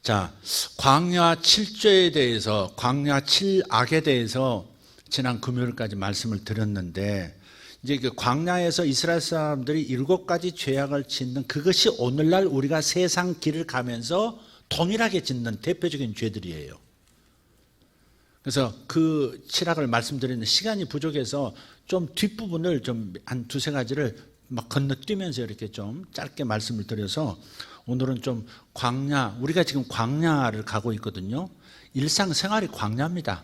자, 광야 7죄에 대해서, 광야 7악에 대해서 지난 금요일까지 말씀을 드렸는데, 이제 그 광야에서 이스라엘 사람들이 7가지 죄악을 짓는 그것이 오늘날 우리가 세상 길을 가면서 동일하게 짓는 대표적인 죄들이에요. 그래서 그 7악을 말씀드리는 시간이 부족해서 좀 뒷부분을 좀 한 두세 가지를 막 건너뛰면서 이렇게 좀 짧게 말씀을 드려서 오늘은 좀 광야, 우리가 지금 광야를 가고 있거든요. 일상생활이 광야입니다.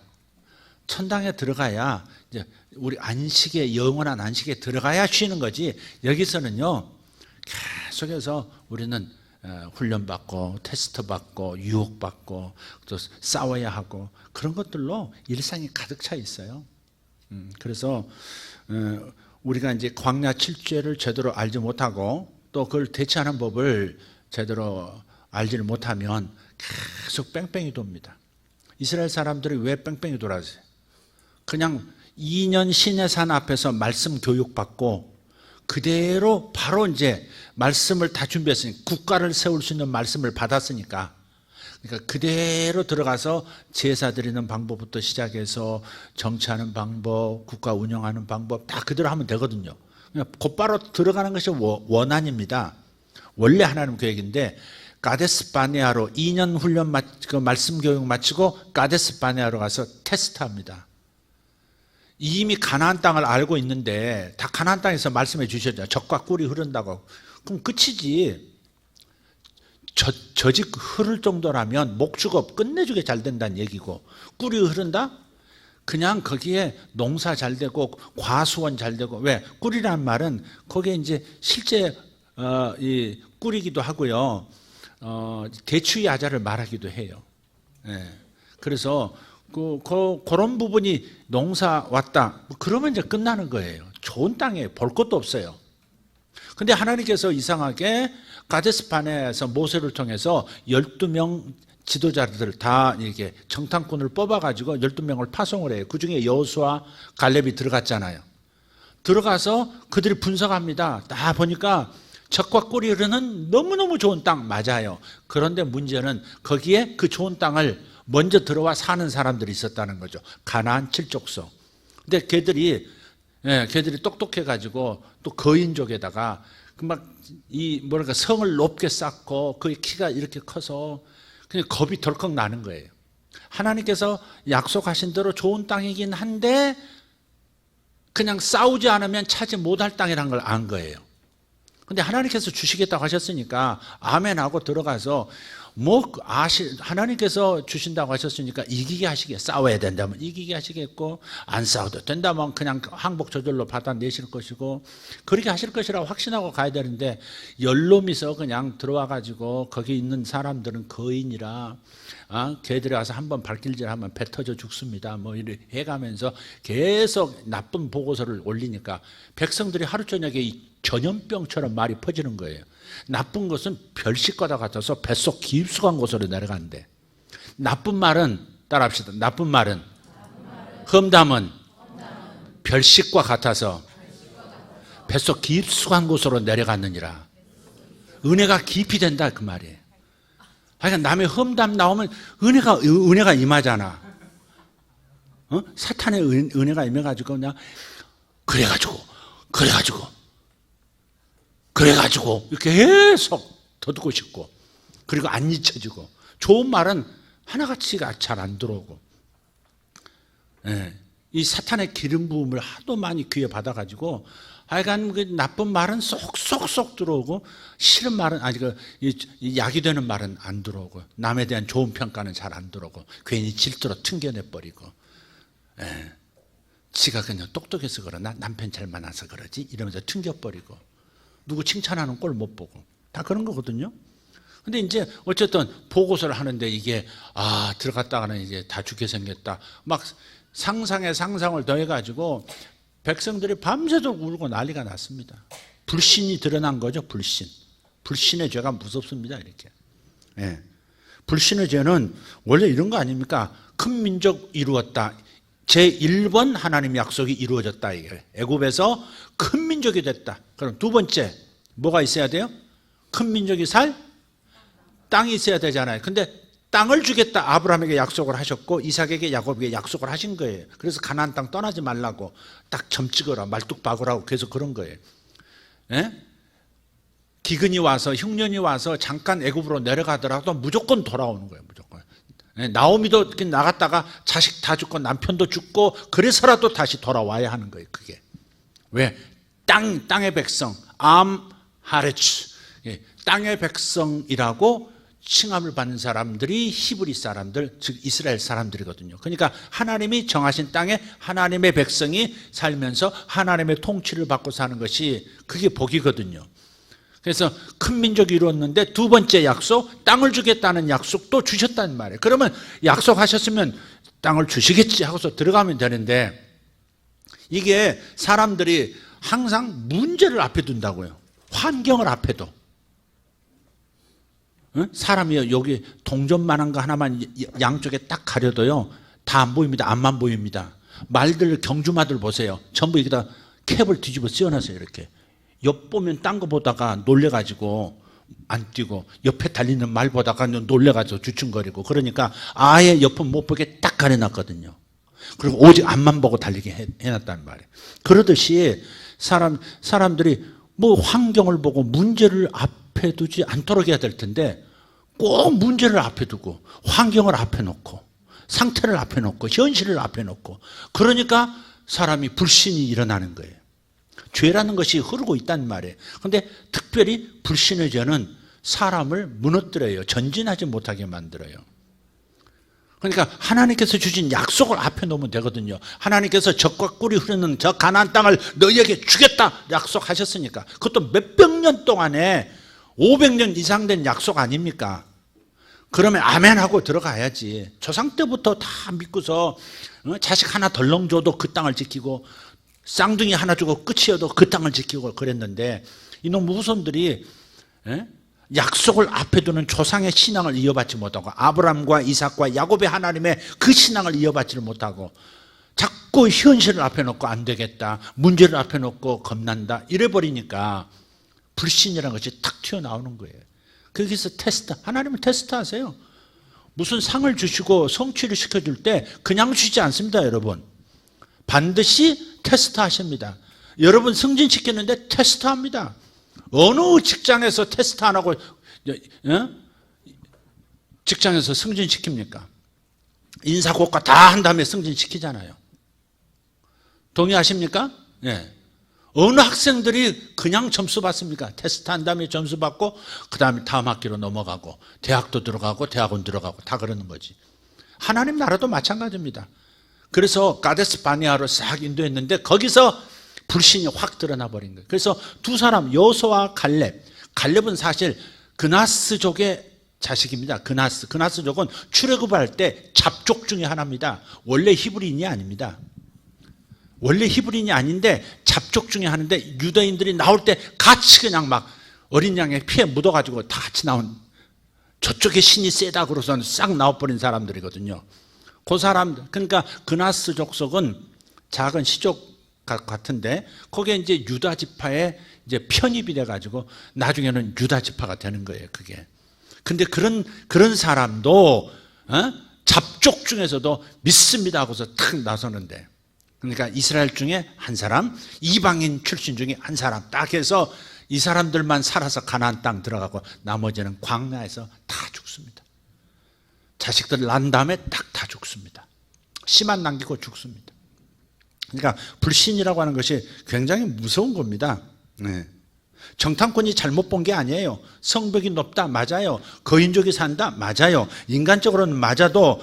천당에 들어가야 이제 우리 안식에, 영원한 안식에 들어가야 쉬는 거지. 여기서는요 계속해서 우리는 훈련받고 테스트 받고 유혹받고 또 싸워야 하고 그런 것들로 일상이 가득 차 있어요. 그래서 우리가 이제 광야 7죄를 제대로 알지 못하고 또 그걸 대처하는 법을 제대로 알지를 못하면 계속 뺑뺑이 돕니다. 이스라엘 사람들이 왜 뺑뺑이 돌아서요? 그냥 2년 시내산 앞에서 말씀 교육받고 그대로 바로 이제 말씀을 다 준비했으니까, 국가를 세울 수 있는 말씀을 받았으니까, 그러니까 그대로 들어가서 제사 드리는 방법부터 시작해서 정치하는 방법, 국가 운영하는 방법 다 그대로 하면 되거든요. 그냥 곧바로 들어가는 것이 원한입니다. 원래 하나님 계획인데, 가데스 바네아로 2년 훈련 그 말씀 교육 마치고 가데스 바네아로 가서 테스트합니다. 이미 가나안 땅을 알고 있는데 다 가나안 땅에서 말씀해 주셨죠. 젖과 꿀이 흐른다고. 그럼 끝이지. 젖이 흐를 정도라면 목축업 끝내주게 잘 된다는 얘기고, 꿀이 흐른다? 그냥 거기에 농사 잘 되고 과수원 잘 되고. 왜? 꿀이라는 말은 거기에 이제 실제 이 꿀이기도 하고요. 대추야자를 말하기도 해요. 예. 그래서 그런 부분이 농사 왔다 그러면 이제 끝나는 거예요. 좋은 땅에 볼 것도 없어요. 근데 하나님께서 이상하게 가데스 바네아에서 모세를 통해서 12명 지도자들 다 이렇게 정탐꾼을 뽑아가지고 12명을 파송을 해요. 그 중에 여호수아, 갈렙이 들어갔잖아요. 들어가서 그들이 분석합니다. 다 보니까 젖과 꿀이 흐르는 너무너무 좋은 땅 맞아요. 그런데 문제는 거기에 그 좋은 땅을 먼저 들어와 사는 사람들이 있었다는 거죠. 가나안 7족속. 근데 걔들이 똑똑해가지고 또 거인족에다가 뭐랄까 성을 높게 쌓고 그 키가 이렇게 커서 그냥 겁이 덜컥 나는 거예요. 하나님께서 약속하신 대로 좋은 땅이긴 한데 그냥 싸우지 않으면 차지 못할 땅이라는 걸 안 거예요. 근데 하나님께서 주시겠다고 하셨으니까 아멘하고 들어가서 하나님께서 주신다고 하셨으니까 이기게 하시게, 싸워야 된다면 이기게 하시겠고, 안 싸워도 된다면 그냥 항복 저절로 받아내실 것이고, 그렇게 하실 것이라고 확신하고 가야 되는데, 열놈이서 그냥 들어와가지고 거기 있는 사람들은 거인이라 걔들이 와서 한번 발길질하면 배 터져 죽습니다 뭐 이렇게 해가면서 계속 나쁜 보고서를 올리니까 백성들이 하루 저녁에 이 전염병처럼 말이 퍼지는 거예요. 나쁜 것은 별식과다 같아서 뱃속 깊숙한 곳으로 내려가는데, 나쁜 말은 따라합시다. 나쁜 말은 험담은 별식과 같아서 뱃속 깊숙한 곳으로 내려갔느니라. 은혜가 깊이 된다 그 말이에요. 그러니까 남의 험담 나오면 은혜가 임하잖아. 사탄의 은혜가 임해가지고 그냥 그래가지고 이렇게 계속 더 듣고 싶고, 그리고 안 잊혀지고, 좋은 말은 하나같이가 잘 안 들어오고, 이 사탄의 기름 부음을 하도 많이 귀에 받아가지고 하여간 그 나쁜 말은 쏙쏙쏙 들어오고, 싫은 말은 이 약이 되는 말은 안 들어오고, 남에 대한 좋은 평가는 잘 안 들어오고, 괜히 질투로 튕겨내버리고, 지가 그냥 똑똑해서 그러나 남편 잘 만나서 그러지 이러면서 튕겨버리고, 누구 칭찬하는 꼴 못 보고, 다 그런 거거든요. 근데 이제 어쨌든 보고서를 하는데 이게 들어갔다가는 이제 다 죽게 생겼다 막 상상에 상상을 더해가지고 백성들이 밤새도록 울고 난리가 났습니다. 불신이 드러난 거죠. 불신의 죄가 무섭습니다. 이렇게. 불신의 죄는 원래 이런 거 아닙니까? 큰 민족 이루었다. 제1번 하나님 약속이 이루어졌다. 이게 애굽에서 큰 민족이 됐다. 그럼 두 번째 뭐가 있어야 돼요? 큰 민족이 살 땅이 있어야 되잖아요. 근데 땅을 주겠다 아브라함에게 약속을 하셨고 이삭에게 야곱에게 약속을 하신 거예요. 그래서 가나안 땅 떠나지 말라고 딱 점 찍어라 말뚝박으라고 계속 그런 거예요. 예? 기근이 와서 흉년이 와서 잠깐 애굽으로 내려가더라도 무조건 돌아오는 거예요. 무조건. 예? 나오미도 나갔다가 자식 다 죽고 남편도 죽고 그래서라도 다시 돌아와야 하는 거예요. 그게 왜? 땅의 백성 하레츠, 예, 땅의 백성이라고 칭함을 받는 사람들이 히브리 사람들, 즉 이스라엘 사람들이거든요. 그러니까 하나님이 정하신 땅에 하나님의 백성이 살면서 하나님의 통치를 받고 사는 것이 그게 복이거든요. 그래서 큰 민족이 이루었는데 두 번째 약속, 땅을 주겠다는 약속도 주셨다는 말이에요. 그러면 약속하셨으면 땅을 주시겠지 하고서 들어가면 되는데, 이게 사람들이 항상 문제를 앞에 둔다고요. 환경을 앞에 둬. 사람이 여기 동전만한 거 하나만 양쪽에 딱 가려도요, 다 안 보입니다. 앞만 보입니다. 말들, 경주마들 보세요. 전부 여기다 캡을 뒤집어 씌워놨어요. 이렇게 옆 보면 딴 거 보다가 놀래가지고 안 뛰고, 옆에 달리는 말 보다가 놀래가지고 주춤거리고, 그러니까 아예 옆은 못 보게 딱 가려놨거든요. 그리고 오직 앞만 보고 달리게 해놨다는 말이에요. 그러듯이 사람들이 뭐 환경을 보고 문제를 앞에 두지 않도록 해야 될 텐데, 꼭 문제를 앞에 두고 환경을 앞에 놓고 상태를 앞에 놓고 현실을 앞에 놓고, 그러니까 사람이 불신이 일어나는 거예요. 죄라는 것이 흐르고 있단 말이에요. 그런데 특별히 불신의 죄는 사람을 무너뜨려요. 전진하지 못하게 만들어요. 그러니까 하나님께서 주신 약속을 앞에 놓으면 되거든요. 하나님께서 젖과 꿀이 흐르는 저 가나안 땅을 너희에게 주겠다 약속하셨으니까, 그것도 몇백 년 동안에 500년 이상 된 약속 아닙니까? 그러면 아멘 하고 들어가야지. 조상 때부터 다 믿고서 자식 하나 덜렁 줘도 그 땅을 지키고, 쌍둥이 하나 주고 끝이어도 그 땅을 지키고 그랬는데, 이놈 후손들이 약속을 앞에 두는 조상의 신앙을 이어받지 못하고, 아브라함과 이삭과 야곱의 하나님의 그 신앙을 이어받지를 못하고, 자꾸 현실을 앞에 놓고 안 되겠다, 문제를 앞에 놓고 겁난다 이래버리니까 불신이라는 것이 탁 튀어나오는 거예요. 거기서 하나님은 테스트하세요. 무슨 상을 주시고 성취를 시켜줄 때 그냥 주지 않습니다. 여러분, 반드시 테스트하십니다. 여러분 승진시키는데 테스트합니다. 어느 직장에서 테스트 안 하고 직장에서 승진시킵니까? 인사고과 다 한 다음에 승진시키잖아요. 동의하십니까? 네. 어느 학생들이 그냥 점수 받습니까? 테스트 한 다음에 점수 받고 그 다음에 다음 학기로 넘어가고 대학도 들어가고 대학원 들어가고 다 그러는 거지. 하나님 나라도 마찬가지입니다. 그래서 가데스 바네아로 싹 인도했는데 거기서 불신이 확 드러나 버린 거예요. 그래서 두 사람, 여호수아와 갈렙은 사실 그나스족의 자식입니다. 그나스족은 출애굽할 때 잡족 중에 하나입니다. 원래 히브리인이 아닙니다. 원래 히브리인이 아닌데 잡족 중에 하나인데, 유대인들이 나올 때 같이 그냥 막 어린 양의 피에 묻어가지고 다 같이 나온, 저쪽에 신이 세다 그러고서 싹 나와버린 사람들이거든요. 그 사람들, 그러니까 그나스 족속은 작은 시족 같은데 거기에 이제 유다 지파에 이제 편입이 돼가지고 나중에는 유다 지파가 되는 거예요. 그게. 근데 그런 사람도 잡족 중에서도 믿습니다 하고서 탁 나서는데, 그러니까 이스라엘 중에 한 사람, 이방인 출신 중에 한 사람 딱 해서 이 사람들만 살아서 가나안 땅 들어가고 나머지는 광야에서 다 죽습니다. 자식들 난 다음에 딱 다 죽습니다. 씨만 남기고 죽습니다. 그러니까 불신이라고 하는 것이 굉장히 무서운 겁니다. 네. 정탐꾼이 잘못 본 게 아니에요. 성벽이 높다, 맞아요. 거인족이 산다, 맞아요. 인간적으로는 맞아도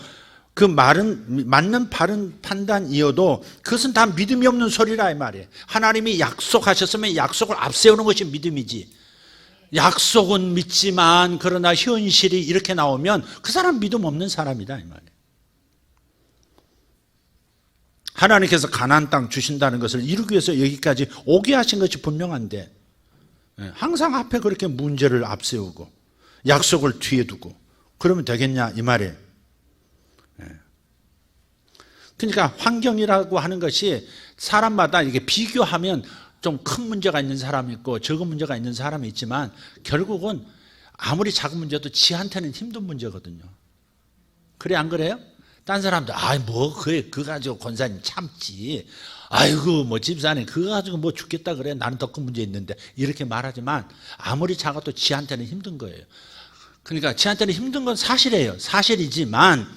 그 말은 맞는 바른 판단이어도 그것은 다 믿음이 없는 소리라 이 말이에요. 하나님이 약속하셨으면 약속을 앞세우는 것이 믿음이지, 약속은 믿지만 그러나 현실이 이렇게 나오면 그 사람 믿음 없는 사람이다 이 말이에요. 하나님께서 가나안 땅 주신다는 것을 이루기 위해서 여기까지 오게 하신 것이 분명한데, 항상 앞에 그렇게 문제를 앞세우고 약속을 뒤에 두고 그러면 되겠냐 이 말이에요. 그러니까 환경이라고 하는 것이 사람마다 이게 비교하면 좀 큰 문제가 있는 사람이 있고 적은 문제가 있는 사람이 있지만, 결국은 아무리 작은 문제도 지한테는 힘든 문제거든요. 그래 안 그래요? 딴 사람들 그거 가지고 권사님 참지. 아이고 뭐 집사님 그거 가지고 뭐 죽겠다 그래. 나는 더 큰 문제 있는데. 이렇게 말하지만 아무리 작아도 지한테는 힘든 거예요. 그러니까 지한테는 힘든 건 사실이에요. 사실이지만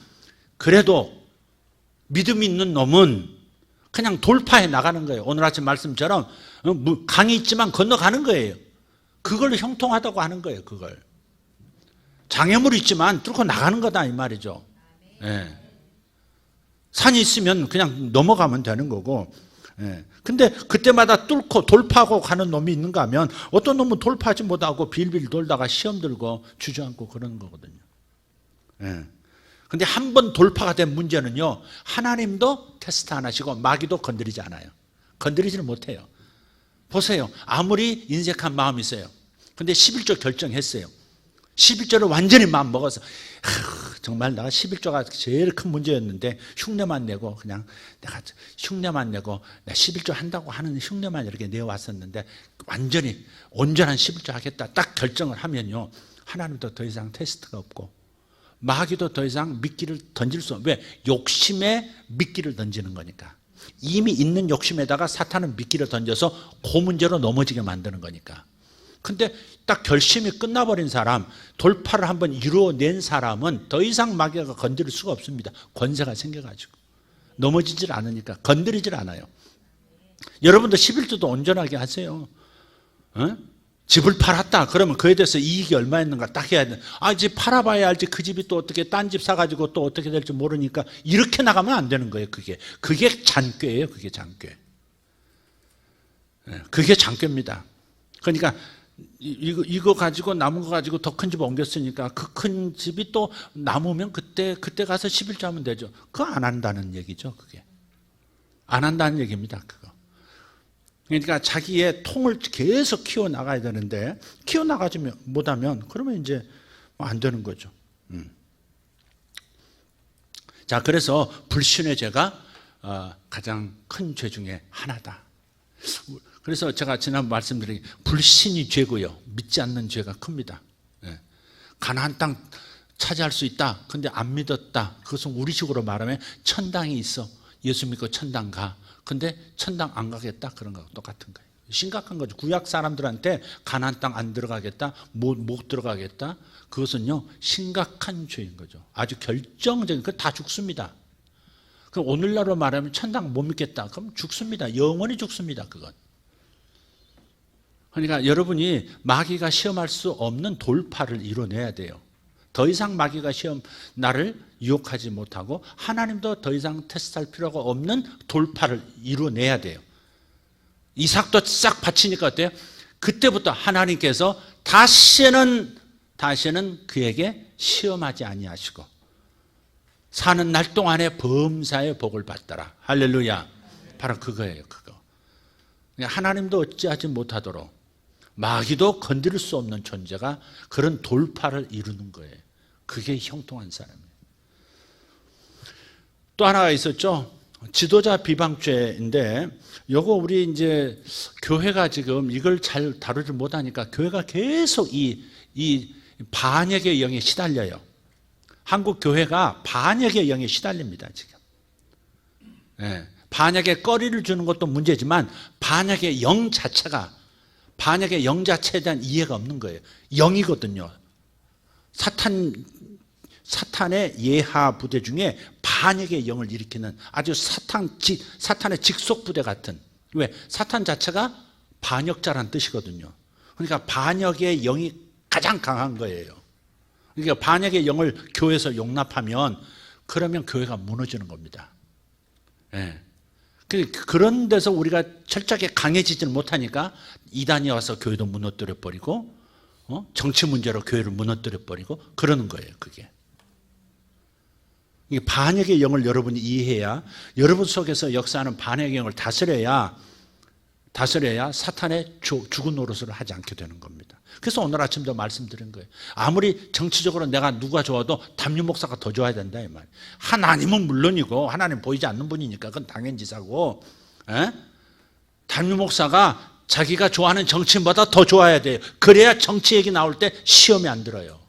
그래도 믿음이 있는 놈은 그냥 돌파해 나가는 거예요. 오늘 아침 말씀처럼 강이 있지만 건너가는 거예요. 그걸로 형통하다고 하는 거예요. 그걸 장애물이 있지만 뚫고 나가는 거다 이 말이죠. 예. 산이 있으면 그냥 넘어가면 되는 거고. 예. 근데 그때마다 뚫고 돌파하고 가는 놈이 있는가 하면 어떤 놈은 돌파하지 못하고 빌빌 돌다가 시험 들고 주저앉고 그러는 거거든요. 예. 근데 한 번 돌파가 된 문제는요, 하나님도 테스트 안 하시고 마귀도 건드리지 않아요. 건드리지를 못해요. 보세요. 아무리 인색한 마음이 있어요. 근데 11조 결정했어요. 11조를 완전히 마음 먹어서 정말 내가 11조가 제일 큰 문제였는데 흉내만 내고 그냥 내가 흉내만 내고 내가 11조 한다고 하는 흉내만 이렇게 내왔었는데 완전히 온전한 11조 하겠다 딱 결정을 하면요, 하나님도 더 이상 테스트가 없고 마귀도 더 이상 미끼를 던질 수 없어요. 왜? 욕심에 미끼를 던지는 거니까. 이미 있는 욕심에다가 사탄은 미끼를 던져서 그 문제로 넘어지게 만드는 거니까. 근데 딱 결심이 끝나버린 사람, 돌파를 한번 이루어낸 사람은 더 이상 마귀가 건드릴 수가 없습니다. 권세가 생겨가지고. 넘어지질 않으니까. 건드리질 않아요. 여러분도 11조도 온전하게 하세요. 집을 팔았다. 그러면 그에 대해서 이익이 얼마였는가 딱 해야 돼. 집 팔아봐야 알지. 그 집이 또 어떻게 딴 집 사가지고 또 어떻게 될지 모르니까 이렇게 나가면 안 되는 거예요. 그게 잔꾀예요. 그게 잔꾀. 그게 잔꾀입니다. 그러니까 이거 가지고 남은 거 가지고 더 큰 집 옮겼으니까 그 큰 집이 또 남으면 그때 가서 11조 하면 되죠. 그거 안 한다는 얘기죠. 그게 안 한다는 얘기입니다. 그거. 그러니까 자기의 통을 계속 키워나가야 되는데 키워나가지 못하면 그러면 이제 안 되는 거죠. 자, 그래서 불신의 죄가 가장 큰 죄 중에 하나다. 그래서 제가 지난번 말씀드린 불신이 죄고요, 믿지 않는 죄가 큽니다. 가나안 땅 차지할 수 있다. 근데 안 믿었다. 그것은 우리식으로 말하면 천당이 있어. 예수 믿고 천당 가. 근데 천당 안 가겠다. 그런 거하고 똑같은 거예요. 심각한 거죠. 구약 사람들한테 가나안 땅 안 들어가겠다, 못 들어가겠다. 그것은요 심각한 죄인 거죠. 아주 결정적인, 그거 다 죽습니다. 그럼 오늘날로 말하면 천당 못 믿겠다. 그럼 죽습니다. 영원히 죽습니다. 그건. 그러니까 여러분이 마귀가 시험할 수 없는 돌파를 이뤄내야 돼요. 더 이상 마귀가 나를 유혹하지 못하고 하나님도 더 이상 테스트할 필요가 없는 돌파를 이뤄내야 돼요. 이삭도 싹 바치니까 어때요? 그때부터 하나님께서 다시는 그에게 시험하지 아니하시고 사는 날 동안에 범사의 복을 받더라. 할렐루야. 바로 그거예요. 그거. 하나님도 어찌하지 못하도록 마귀도 건드릴 수 없는 존재가 그런 돌파를 이루는 거예요. 그게 형통한 사람이에요. 또 하나가 있었죠. 지도자 비방죄인데, 요거 우리 이제 교회가 지금 이걸 잘 다루지 못하니까 교회가 계속 이 반역의 영에 시달려요. 한국 교회가 반역의 영에 시달립니다, 지금. 반역의 거리를 주는 것도 문제지만 반역의 영 자체가, 반역의 영 자체에 대한 이해가 없는 거예요. 영이거든요. 사탄의 예하 부대 중에 반역의 영을 일으키는 아주 사탄의 직속 부대 같은. 왜? 사탄 자체가 반역자란 뜻이거든요. 그러니까 반역의 영이 가장 강한 거예요. 그러니까 반역의 영을 교회에서 용납하면 그러면 교회가 무너지는 겁니다. 그런 데서 우리가 철저하게 강해지지는 못하니까 이단이 와서 교회도 무너뜨려 버리고 정치 문제로 교회를 무너뜨려 버리고 그러는 거예요. 그게. 반역의 영을 여러분이 이해해야, 여러분 속에서 역사하는 반역의 영을 다스려야 사탄의 죽은 노릇을 하지 않게 되는 겁니다. 그래서 오늘 아침도 말씀드린 거예요. 아무리 정치적으로 내가 누가 좋아도 담임 목사가 더 좋아야 된다 이 말이에요. 하나님은 물론이고, 하나님 보이지 않는 분이니까 그건 당연지사고, 담임 목사가 자기가 좋아하는 정치인보다 더 좋아야 돼요. 그래야 정치 얘기 나올 때 시험에 안 들어요.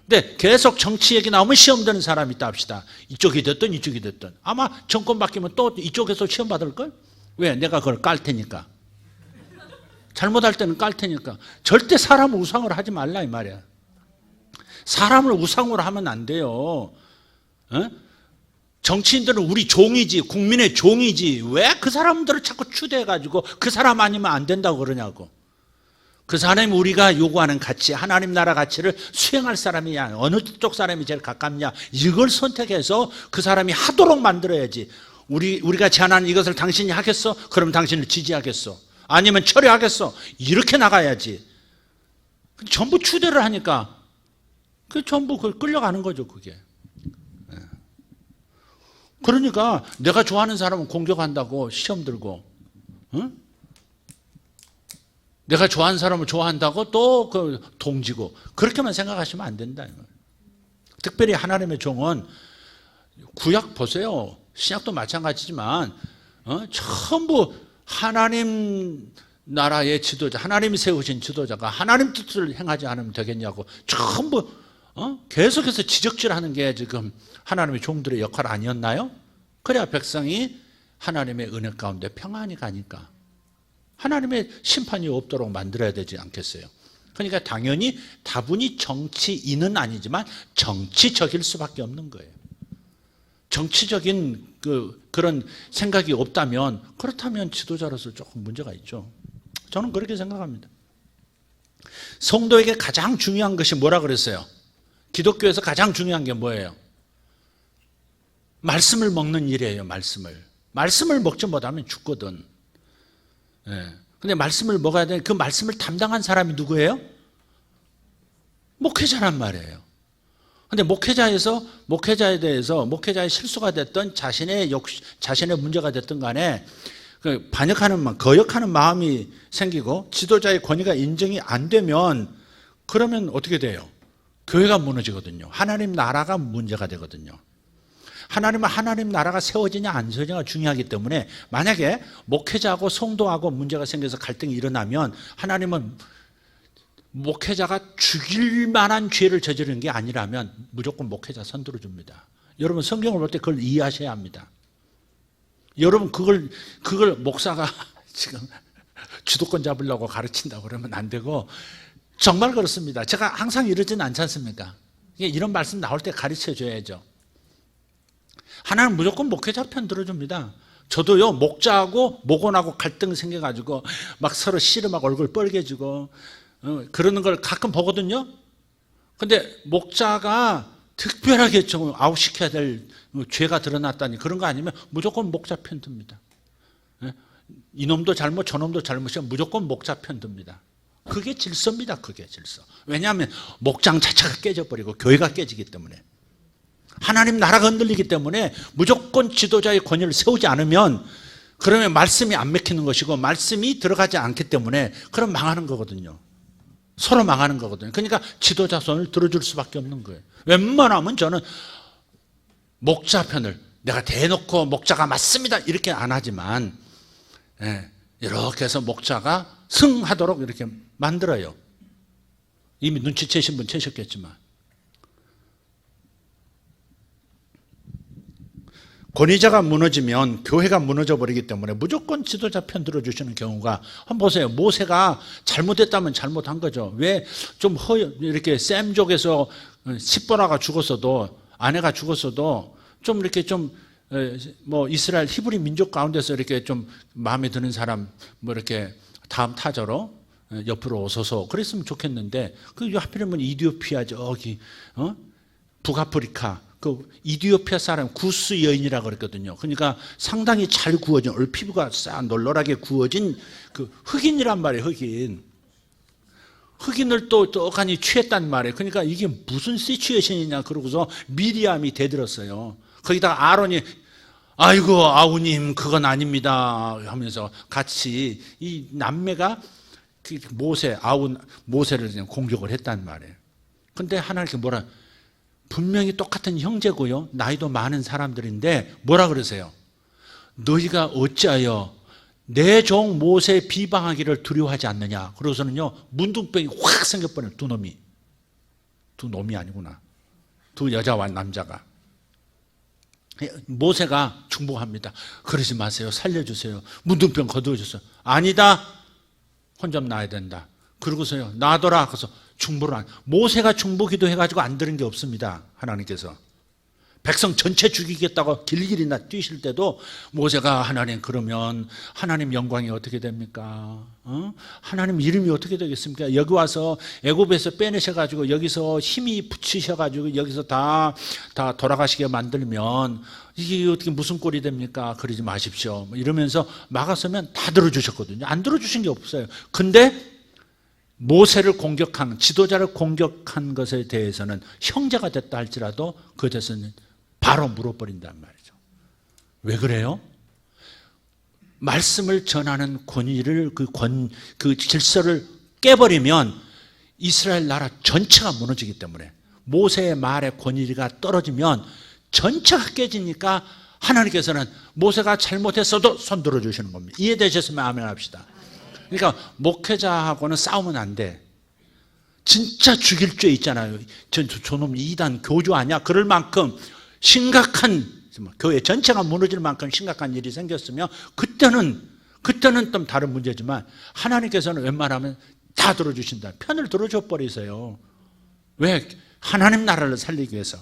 근데 계속 정치 얘기 나오면 시험 드는 사람이 있다 합시다. 이쪽이 됐든 이쪽이 됐든. 아마 정권 바뀌면 또 이쪽에서 시험 받을걸? 왜? 내가 그걸 깔 테니까. 잘못할 때는 깔 테니까. 절대 사람을 우상으로 하지 말라 이 말이야. 사람을 우상으로 하면 안 돼요. 어? 정치인들은 우리 종이지, 국민의 종이지. 왜 그 사람들을 자꾸 추대해가지고 그 사람 아니면 안 된다고 그러냐고. 그 사람이 우리가 요구하는 가치, 하나님 나라 가치를 수행할 사람이야. 어느 쪽 사람이 제일 가깝냐. 이걸 선택해서 그 사람이 하도록 만들어야지. 우리가 제안하는 이것을 당신이 하겠어? 그럼 당신을 지지하겠어. 아니면 철회하겠어. 이렇게 나가야지. 전부 추대를 하니까 그 전부 끌려가는 거죠, 그게. 그러니까 내가 좋아하는 사람은 공격한다고 시험 들고, 응? 내가 좋아하는 사람을 좋아한다고 또 그 동지고, 그렇게만 생각하시면 안 된다. 특별히 하나님의 종은 구약 보세요. 신약도 마찬가지지만 전부 하나님 나라의 지도자, 하나님이 세우신 지도자가 하나님 뜻을 행하지 않으면 되겠냐고 전부 계속해서 지적질하는 게 지금 하나님의 종들의 역할 아니었나요? 그래야 백성이 하나님의 은혜 가운데 평안히 가니까. 하나님의 심판이 없도록 만들어야 되지 않겠어요? 그러니까 당연히 다분히 정치인은 아니지만 정치적일 수밖에 없는 거예요. 정치적인 그런 생각이 없다면, 그렇다면 지도자로서 조금 문제가 있죠. 저는 그렇게 생각합니다. 성도에게 가장 중요한 것이 뭐라 그랬어요? 기독교에서 가장 중요한 게 뭐예요? 말씀을 먹는 일이에요. 말씀을 먹지 못하면 죽거든. 근데 말씀을 먹어야 되는, 그 말씀을 담당한 사람이 누구예요? 목회자란 말이에요. 근데 목회자에 대해서 목회자의 실수가 됐던 자신의 문제가 됐든 간에 거역하는 마음이 생기고 지도자의 권위가 인정이 안 되면, 그러면 어떻게 돼요? 교회가 무너지거든요. 하나님 나라가 문제가 되거든요. 하나님 나라가 세워지냐 안 세워지냐가 중요하기 때문에, 만약에 목회자하고 성도하고 문제가 생겨서 갈등이 일어나면 하나님은 목회자가 죽일 만한 죄를 저지르는 게 아니라면 무조건 목회자 선두로 줍니다. 여러분 성경을 볼 때 그걸 이해하셔야 합니다. 여러분 그걸 목사가 지금 주도권 잡으려고 가르친다고 그러면 안 되고, 정말 그렇습니다. 제가 항상 이러지는 않지 않습니까? 이런 말씀 나올 때 가르쳐 줘야죠. 하나는 무조건 목회자 편 들어줍니다. 저도요, 목자하고 목원하고 갈등 생겨가지고 막 서로 씨름하고 얼굴 빨개지고 그러는 걸 가끔 보거든요. 근데 목자가 특별하게 좀 아웃시켜야 될 죄가 드러났다니 그런 거 아니면 무조건 목자 편 듭니다. 이놈도 잘못 저놈도 잘못이야 무조건 목자 편 듭니다. 그게 질서입니다. 그게 질서. 왜냐하면 목장 자체가 깨져버리고 교회가 깨지기 때문에, 하나님 나라가 흔들리기 때문에 무조건 지도자의 권위를 세우지 않으면, 그러면 말씀이 안 맥히는 것이고 말씀이 들어가지 않기 때문에 그럼 망하는 거거든요. 서로 망하는 거거든요. 그러니까 지도자 손을 들어줄 수밖에 없는 거예요. 웬만하면 저는 목자 편을, 내가 대놓고 목자가 맞습니다 이렇게 안 하지만, 이렇게 해서 목자가 승하도록 이렇게 만들어요. 이미 눈치채신 분 채셨겠지만. 권위자가 무너지면 교회가 무너져 버리기 때문에 무조건 지도자 편 들어주시는 경우가, 한번 보세요. 모세가 잘못했다면 잘못한 거죠. 왜 좀 이렇게 셈족에서 십보라가 죽었어도, 아내가 죽었어도 좀 이렇게 뭐 이스라엘 히브리 민족 가운데서 이렇게 좀 마음에 드는 사람 뭐 이렇게 다음 타자로 옆으로 오소서 그랬으면 좋겠는데, 그 하필이면 이디오피아 저기 북아프리카 그 이디오피아 사람 구스 여인이라고 그랬거든요. 그러니까 상당히 잘 구워진, 피부가 싹 널널하게 구워진 그 흑인이란 말이에요. 흑인을 또 떡하니 취했단 말이에요. 그러니까 이게 무슨 시츄에이션이냐 그러고서 미리암이 대들었어요. 거기다가 아론이 아이고 아우님 그건 아닙니다 하면서 같이 이 남매가 모세를 그냥 공격을 했단 말이에요. 근데 하나님께 분명히 똑같은 형제고요, 나이도 많은 사람들인데 뭐라 그러세요? 너희가 어찌하여 내 종 모세 비방하기를 두려워하지 않느냐. 그러고서는요, 문둥병이 확 생겨버려요, 두 놈이. 두 놈이 아니구나. 두 여자와 남자가. 모세가 중보합니다. 그러지 마세요. 살려주세요. 문둥병 거두어주세요. 아니다. 혼자 낳아야 된다. 그러고서요. 놔둬라. 그래서 중보를 안. 모세가 중보 기도해가지고 안 들은 게 없습니다. 하나님께서. 백성 전체 죽이겠다고 길길이 뛰실 때도 모세가 하나님 그러면 하나님 영광이 어떻게 됩니까? 하나님 이름이 어떻게 되겠습니까? 여기 와서 애굽에서 빼내셔가지고 여기서 힘이 붙이셔가지고 여기서 다 돌아가시게 만들면 이게 어떻게 무슨 꼴이 됩니까? 그러지 마십시오. 이러면서 막았으면 다 들어주셨거든요. 안 들어주신 게 없어요. 근데 모세를 공격한 지도자를 공격한 것에 대해서는 형제가 됐다 할지라도 그에 대해서는 바로 물어버린단 말이죠. 왜 그래요? 말씀을 전하는 권위를 그 질서를 깨버리면 이스라엘 나라 전체가 무너지기 때문에 모세의 말의 권위가 떨어지면 전체가 깨지니까 하나님께서는 모세가 잘못했어도 손 들어주시는 겁니다. 이해되셨으면 아멘 합시다. 그러니까 목회자하고는 싸우면 안 돼. 진짜 죽일 죄 있잖아요. 저놈 이단 교주 아니야? 그럴 만큼 심각한 교회 전체가 무너질 만큼 심각한 일이 생겼으면 그때는 좀 다른 문제지만 하나님께서는 웬만하면 다 들어주신다. 편을 들어줘 버리세요. 왜? 하나님 나라를 살리기 위해서.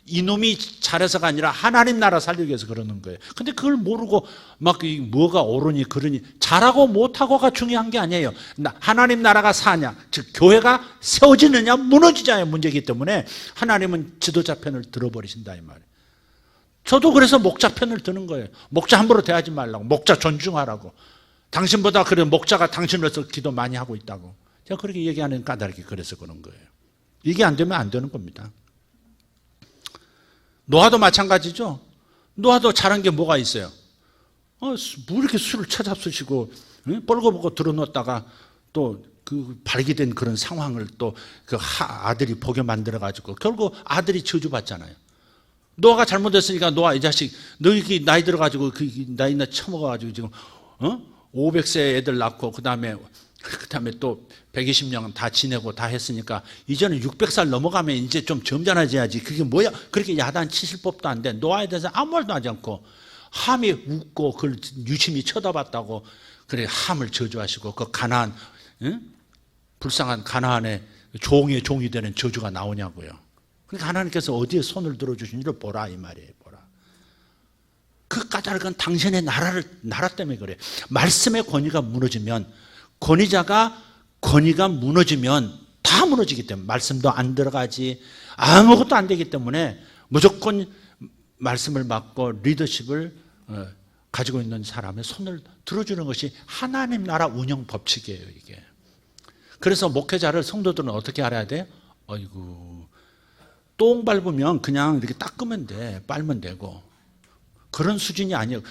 이놈이 잘해서가 아니라 하나님 나라 살리기 위해서 그러는 거예요. 근데 그걸 모르고 막 뭐가 옳으니 그러니 잘하고 못하고가 중요한 게 아니에요. 하나님 나라가 사냐, 즉 교회가 세워지느냐 무너지냐의 문제이기 때문에 하나님은 지도자 편을 들어버리신다 이 말이에요. 저도 그래서 목자 편을 드는 거예요. 목자 함부로 대하지 말라고, 목자 존중하라고. 당신보다 그래 목자가 당신을 위해서 기도 많이 하고 있다고. 제가 그렇게 얘기하는 까닭이 그래서 그런 거예요. 이게 안 되면 안 되는 겁니다. 노아도 마찬가지죠. 노아도 잘한 게 뭐가 있어요? 뭐 이렇게 술을 처잡수시고 뻘거벗고 들어놓다가 또 그 발기된 그런 상황을 또 그 아들이 보게 만들어 가지고 결국 아들이 저주받잖아요. 노아가 잘못했으니까 노아 이 자식 너 이렇게 나이 들어 가지고 그 나이나 처먹어 가지고 지금 500세 애들 낳고 그다음에 또 120년 다 지내고 다 했으니까 이제는 600살 넘어가면 이제 좀 점잖아져야지. 그게 뭐야? 그렇게 야단 치실 법도 안 돼. 노아에 대해서 아무 말도 하지 않고 함이 웃고 그걸 유심히 쳐다봤다고 그래 함을 저주하시고 그 가나안 불쌍한 가나안의 종의 종이 되는 저주가 나오냐고요. 그러니까 하나님께서 어디에 손을 들어주신지를 보라 이 말이에요. 보라. 그 까닭은 당신의 나라 때문에 그래. 말씀의 권위가 무너지면 권위가 무너지면 다 무너지기 때문에 말씀도 안 들어가지 아무것도 안 되기 때문에 무조건 말씀을 받고 리더십을 가지고 있는 사람의 손을 들어주는 것이 하나님 나라 운영 법칙이에요. 이게. 그래서 목회자를 성도들은 어떻게 알아야 돼요? 어이구 똥 밟으면 그냥 이렇게 닦으면 돼. 빨면 되고 그런 수준이 아니에요.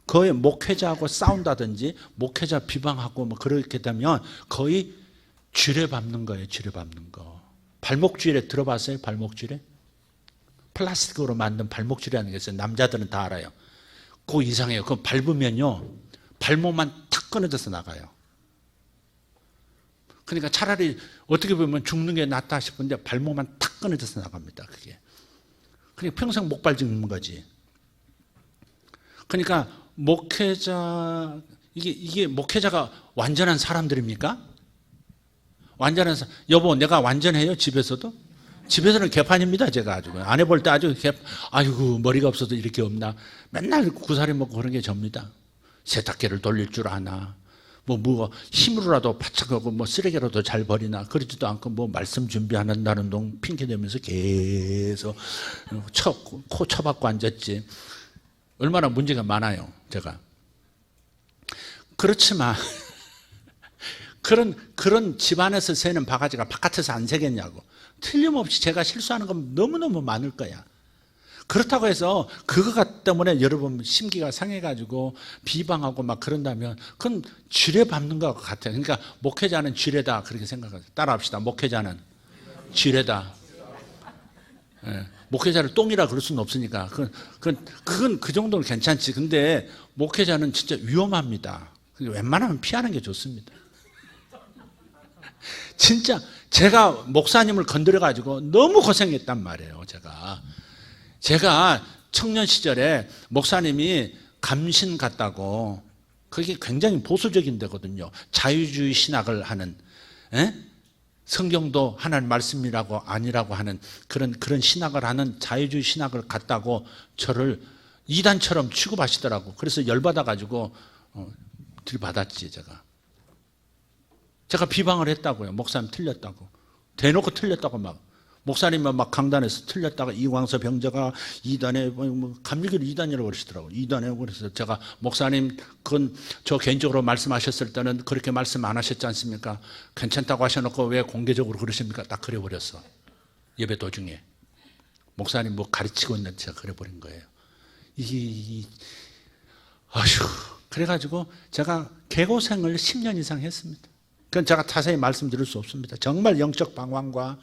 거의 목회자하고 싸운다든지 목회자 비방하고 뭐 그렇게 되면 거의 쥐레 밟는 거예요. 쥐레 밟는 거. 발목 쥐레 들어봤어요? 발목 쥐레? 플라스틱으로 만든 발목 쥐레라는 게 있어요. 남자들은 다 알아요. 그거 이상해요. 그거 밟으면요 발목만 탁 끊어져서 나가요. 그러니까 차라리 어떻게 보면 죽는 게 낫다 싶은데 발목만 탁 끊어져서 나갑니다. 그게. 그러니까 평생 목 밟는 거지. 그러니까 목회자 이게 목회자가 완전한 사람들입니까? 완전한 여보 내가 완전해요 집에서도? 집에서는 개판입니다 제가 아주 아내 볼 때 아주 아이고 머리가 없어도 이렇게 없나 맨날 구사리 먹고 그런 게 접니다. 세탁기를 돌릴 줄 아나 뭐 힘으로라도 바짝하고 뭐 쓰레기라도 잘 버리나 그러지도 않고 뭐 말씀 준비한다는 동 핑계 대면서 계속 코 쳐박고 앉았지. 얼마나 문제가 많아요, 제가. 그렇지만, 그런 집안에서 새는 바가지가 바깥에서 안 새겠냐고. 틀림없이 제가 실수하는 건 너무너무 많을 거야. 그렇다고 해서 그거 때문에 여러분 심기가 상해가지고 비방하고 막 그런다면 그건 쥐레 밟는 것 같아요. 그러니까 목회자는 쥐레다 그렇게 생각하세요. 따라합시다. 목회자는 쥐레다. 네. 목회자를 똥이라 그럴 수는 없으니까 그건 그 정도는 괜찮지. 근데 목회자는 진짜 위험합니다. 웬만하면 피하는 게 좋습니다. 진짜 제가 목사님을 건드려가지고 너무 고생했단 말이에요. 제가 청년 시절에 목사님이 감신 같다고, 그게 굉장히 보수적인 데거든요. 자유주의 신학을 하는, 성경도 하나님 말씀이라고 아니라고 하는 그런 신학을 하는 자유주의 신학을 갖다고 저를 이단처럼 취급하시더라고. 그래서 열받아가지고 들이받았지. 제가 비방을 했다고요. 목사님 틀렸다고. 대놓고 틀렸다고 목사님은 강단에서 틀렸다가 이광서 병자가 이단에 감리교를 이단이라고 그러시더라고요. 이단에. 그래서 제가 목사님 그건 저 개인적으로 말씀하셨을 때는 그렇게 말씀 안 하셨지 않습니까? 괜찮다고 하셔놓고 왜 공개적으로 그러십니까? 딱 그래버렸어. 예배 도중에. 목사님 가르치고 있는데 제가 그래버린 거예요. 그래가지고 제가 개고생을 10년 이상 했습니다. 그건 제가 자세히 말씀드릴 수 없습니다. 정말 영적 방황과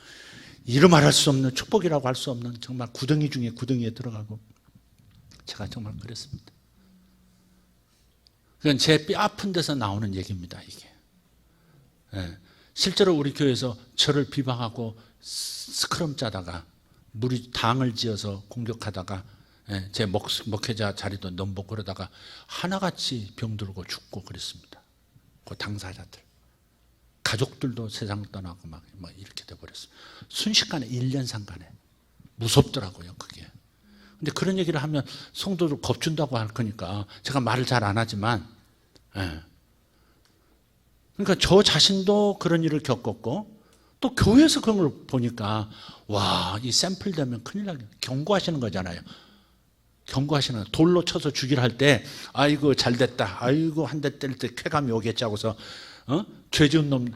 이루 말할 수 없는 축복이라고 할 수 없는 정말 구덩이 중에 구덩이에 들어가고 제가 정말 그랬습니다. 그건 제 뼈 아픈 데서 나오는 얘기입니다. 이게. 실제로 우리 교회에서 저를 비방하고 스크럼 짜다가 무리 당을 지어서 공격하다가 제 목회자 자리도 넘보고 그러다가 하나같이 병들고 죽고 그랬습니다. 그 당사자들. 가족들도 세상 떠나고 막 이렇게 돼버렸어요. 순식간에 1년 상간에. 무섭더라고요, 그게. 근데 그런 얘기를 하면 성도들 겁준다고 할 거니까 제가 말을 잘 안 하지만, 그러니까 저 자신도 그런 일을 겪었고 또 교회에서 그런 걸 보니까 와, 이 샘플 되면 큰일 나게 경고하시는 거잖아요. 경고하시는 거예요. 돌로 쳐서 죽이려 할 때 아이고 잘 됐다. 아이고 한 대 때릴 때 쾌감이 오겠지 하고서 죄 지은 놈,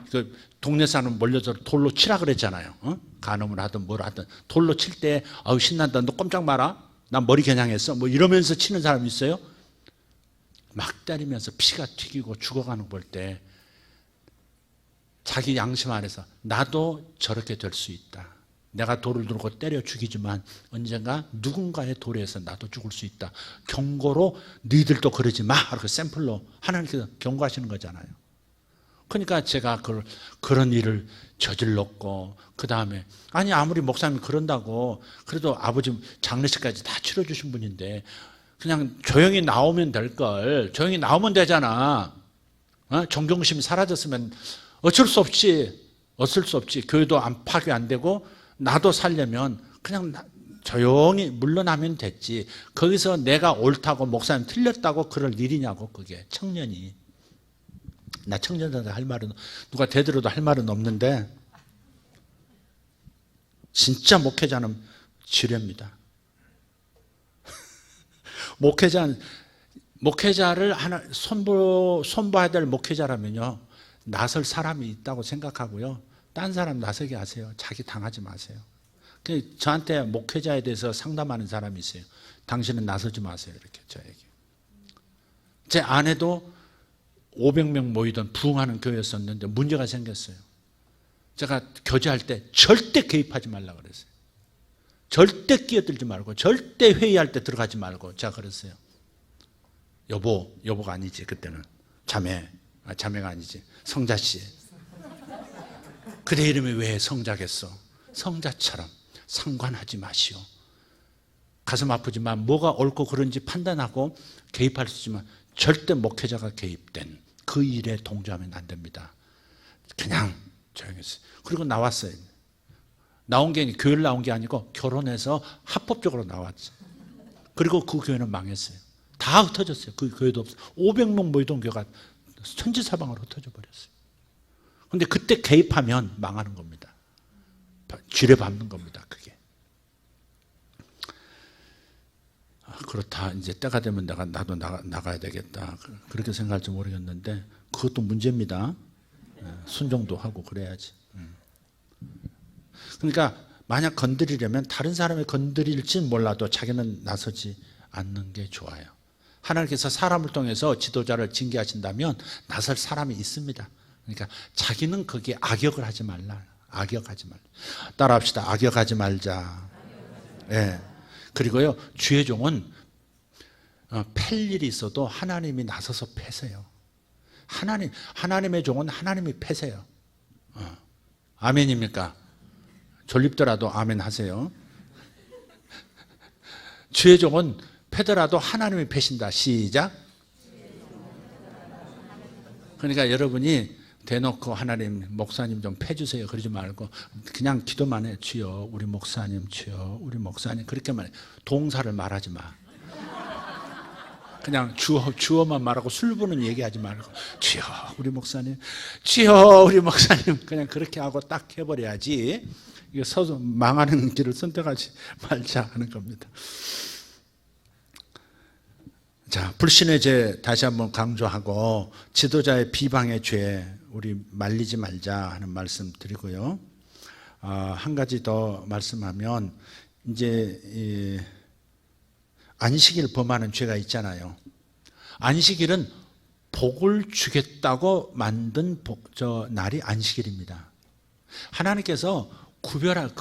동네 사람 몰려서 돌로 치라 그랬잖아요. 간음을 하든 뭘 하든 돌로 칠 때 아우 신난다. 너 꼼짝 마라. 난 머리 겨냥했어. 이러면서 치는 사람 있어요? 막 때리면서 피가 튀기고 죽어가는 거 볼 때 자기 양심 안에서 나도 저렇게 될 수 있다. 내가 돌을 들고 때려 죽이지만 언젠가 누군가의 돌에 의해서 나도 죽을 수 있다. 경고로 너희들도 그러지 마. 이렇게 샘플로 하나님께서 경고하시는 거잖아요. 그러니까 제가 그런 일을 저질렀고 그 다음에 아무리 목사님이 그런다고 그래도 아버지 장례식까지 다 치러주신 분인데 그냥 조용히 나오면 될걸. 조용히 나오면 되잖아. 존경심이 사라졌으면 어쩔 수 없지. 교회도 파괴 안 되고 나도 살려면 그냥 조용히 물러나면 됐지. 거기서 내가 옳다고 목사님 틀렸다고 그럴 일이냐고. 그게 청년이. 나 청년한테 할 말은 누가 되들어도 할 말은 없는데 진짜 목회자는 지뢰입니다. 목회자를 하나 손봐야 될 목회자라면요 나설 사람이 있다고 생각하고요 딴 사람 나서게 하세요. 자기 당하지 마세요. 저한테 목회자에 대해서 상담하는 사람이 있어요. 당신은 나서지 마세요. 이렇게 저에게. 제 아내도 500명 모이던 부흥하는 교회였었는데 문제가 생겼어요. 제가 교제할 때 절대 개입하지 말라고 그랬어요. 절대 끼어들지 말고 절대 회의할 때 들어가지 말고 제가 그랬어요. 여보가 아니지 그때는. 자매가 아니지. 성자씨. 그대 이름이 왜 성자겠어. 성자처럼 상관하지 마시오. 가슴 아프지만 뭐가 옳고 그른지 판단하고 개입할 수 있지만 절대 목회자가 개입된 그 일에 동조하면 안 됩니다. 그냥 조용히 했어요. 그리고 나왔어요. 나온 게 교회를 나온 게 아니고 결혼해서 합법적으로 나왔죠. 그리고 그 교회는 망했어요. 다 흩어졌어요. 그 교회도 없어요. 500명 모이던 교회가 천지사방으로 흩어져 버렸어요. 그런데 그때 개입하면 망하는 겁니다. 지뢰 밟는 겁니다. 그게. 그렇다. 이제 때가 되면 나도 나가야 되겠다. 그렇게 생각할지 모르겠는데 그것도 문제입니다. 순종도 하고 그래야지. 그러니까 만약 건드리려면 다른 사람이 건드릴지는 몰라도 자기는 나서지 않는 게 좋아요. 하나님께서 사람을 통해서 지도자를 징계하신다면 나설 사람이 있습니다. 그러니까 자기는 거기에 악역을 하지 말라. 악역하지 말라. 따라합시다. 악역하지 말자. 예. 그리고요 주의 종은 팰 일이 있어도 하나님이 나서서 패세요. 하나님의 종은 하나님이 패세요. 아멘입니까? 졸립더라도 아멘 하세요. 주의 종은 패더라도 하나님이 패신다. 시작. 그러니까 여러분이 대놓고 하나님 목사님 좀 패주세요 그러지 말고 그냥 기도만 해. 주여 우리 목사님, 주여 우리 목사님, 그렇게만 해. 동사를 말하지 마. 그냥 주어만 말하고 술부는 얘기하지 말고 주여 우리 목사님, 주여 우리 목사님, 그냥 그렇게 하고 딱 해버려야지. 이게 서서 망하는 길을 선택하지 말자 하는 겁니다. 자, 불신의 죄 다시 한번 강조하고 지도자의 비방의 죄 우리 말리지 말자 하는 말씀 드리고요. 한 가지 더 말씀하면 이제 안식일 범하는 죄가 있잖아요. 안식일은 복을 주겠다고 만든 날이 안식일입니다. 하나님께서 구별할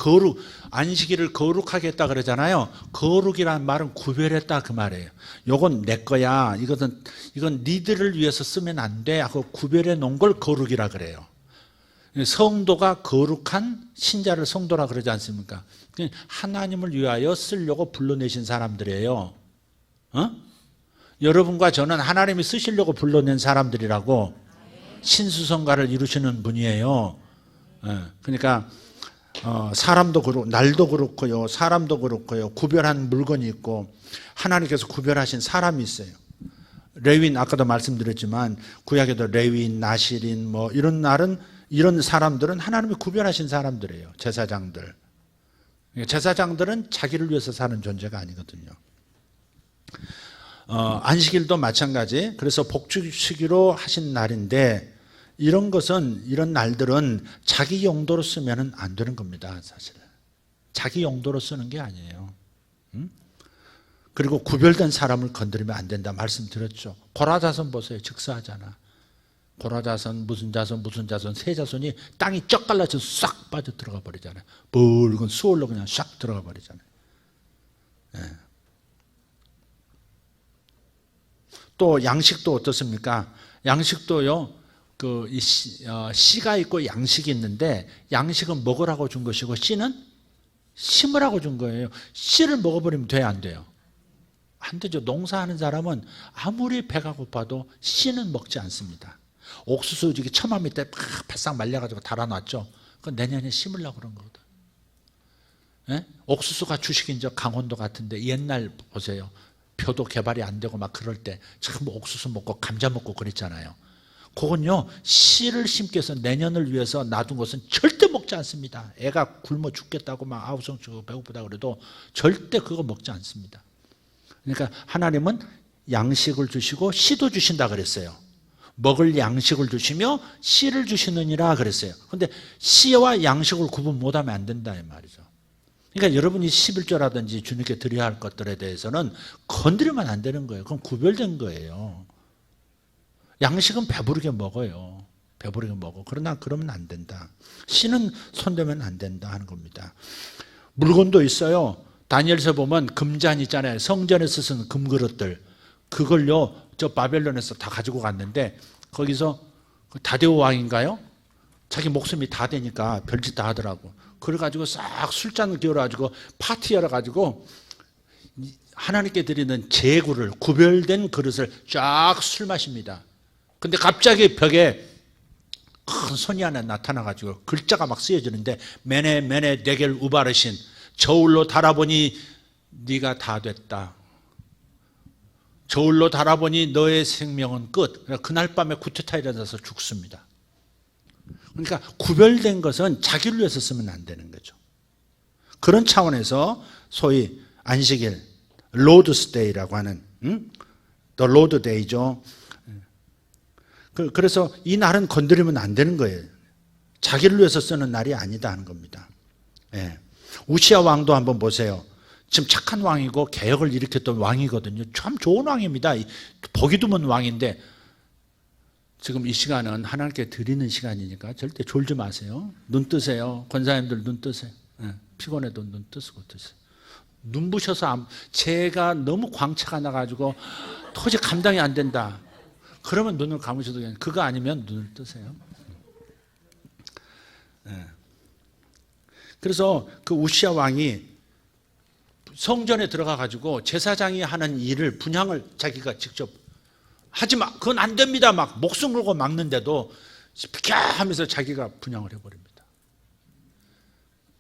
안식일을 거룩하게 했다 그러잖아요. 거룩이란 말은 구별했다 그 말이에요. 요건 내 거야. 이건 니들을 위해서 쓰면 안 돼 하고 구별해 놓은 걸 거룩이라 그래요. 성도가 거룩한 신자를 성도라 그러지 않습니까? 하나님을 위하여 쓰려고 불러내신 사람들이에요. 여러분과 저는 하나님이 쓰시려고 불러낸 사람들이라고 신수성가를 이루시는 분이에요. 그러니까 사람도 그렇고 날도 그렇고요, 사람도 그렇고요, 구별한 물건이 있고 하나님께서 구별하신 사람이 있어요. 레위인 아까도 말씀드렸지만 구약에도 레위인, 나실인 뭐 이런 날은 이런 사람들은 하나님이 구별하신 사람들이에요. 제사장들. 제사장들은 자기를 위해서 사는 존재가 아니거든요. 안식일도 마찬가지. 그래서 복주시기로 하신 날인데 이런 날들은 자기 용도로 쓰면 안 되는 겁니다. 사실 자기 용도로 쓰는 게 아니에요. 그리고 구별된 사람을 건드리면 안 된다 말씀드렸죠. 고라자손 보세요. 즉사하잖아. 고라자손 무슨 자손 세 자손이 땅이 쩍 갈라져 싹 빠져 들어가 버리잖아요. 붉은 수월로 그냥 싹 들어가 버리잖아요. 또 양식도 어떻습니까? 양식도요. 씨가 있고 양식이 있는데 양식은 먹으라고 준 것이고 씨는 심으라고 준 거예요. 씨를 먹어버리면 돼요, 안 돼요? 안 되죠. 농사하는 사람은 아무리 배가 고파도 씨는 먹지 않습니다. 옥수수 이렇게 처마 밑에 바싹 말려가지고 달아놨죠. 그건 내년에 심으려고 그런 거거든. 예? 옥수수가 주식인 저 강원도 같은데 옛날 보세요. 표도 개발이 안 되고 막 그럴 때 참 옥수수 먹고 감자 먹고 그랬잖아요. 그건요, 씨를 심기 위해서 내년을 위해서 놔둔 것은 절대 먹지 않습니다. 애가 굶어 죽겠다고 막 아우성 치고 배고프다 그래도 절대 그거 먹지 않습니다. 그러니까 하나님은 양식을 주시고 씨도 주신다 그랬어요. 먹을 양식을 주시며 씨를 주시느니라 그랬어요. 그런데 씨와 양식을 구분 못하면 안 된다 이 말이죠. 그러니까 여러분이 11조라든지 주님께 드려야 할 것들에 대해서는 건드리면 안 되는 거예요. 그건 구별된 거예요. 양식은 배부르게 먹어요. 배부르게 먹어. 그러나 그러면 안 된다. 씨는 손대면 안 된다 하는 겁니다. 물건도 있어요. 다니엘서 보면 금잔 있잖아요. 성전에서 쓴 금그릇들. 그걸요, 저 바벨론에서 다 가지고 갔는데 거기서 다데오 왕인가요? 자기 목숨이 다 되니까 별짓 다 하더라고. 그래가지고 싹 술잔을 기울여가지고 파티 열어가지고 하나님께 드리는 제구를 구별된 그릇을 쫙 술 마십니다. 근데 갑자기 벽에 큰 손이 하나 나타나가지고 글자가 막 쓰여지는데 메네 메네 네겔 우바르신 저울로 달아보니 네가 다 됐다. 저울로 달아보니 너의 생명은 끝. 그날 밤에 구테타에 일어나서 죽습니다. 그러니까 구별된 것은 자기를 위해서 쓰면 안 되는 거죠. 그런 차원에서 소위 안식일, 로드스 데이라고 하는 The Lord Day죠. 그래서 이 날은 건드리면 안 되는 거예요. 자기를 위해서 쓰는 날이 아니다 하는 겁니다. 예. 우시아 왕도 한번 보세요. 지금 착한 왕이고 개혁을 일으켰던 왕이거든요. 참 좋은 왕입니다. 보기 드문 왕인데 지금 이 시간은 하나님께 드리는 시간이니까 절대 졸지 마세요. 눈 뜨세요. 권사님들 눈 뜨세요. 예. 피곤해도 눈 뜨시고 뜨세요. 눈부셔서 제가 너무 광채가 나가지고 도저히 감당이 안 된다. 그러면 눈을 감으셔도 그냥 그거 아니면 눈을 뜨세요. 네. 그래서 그 우시야 왕이 성전에 들어가 가지고 제사장이 하는 일을 분향을 자기가 직접 하지 마, 그건 안 됩니다. 막 목숨 걸고 막는데도 비켜 하면서 자기가 분향을 해버립니다.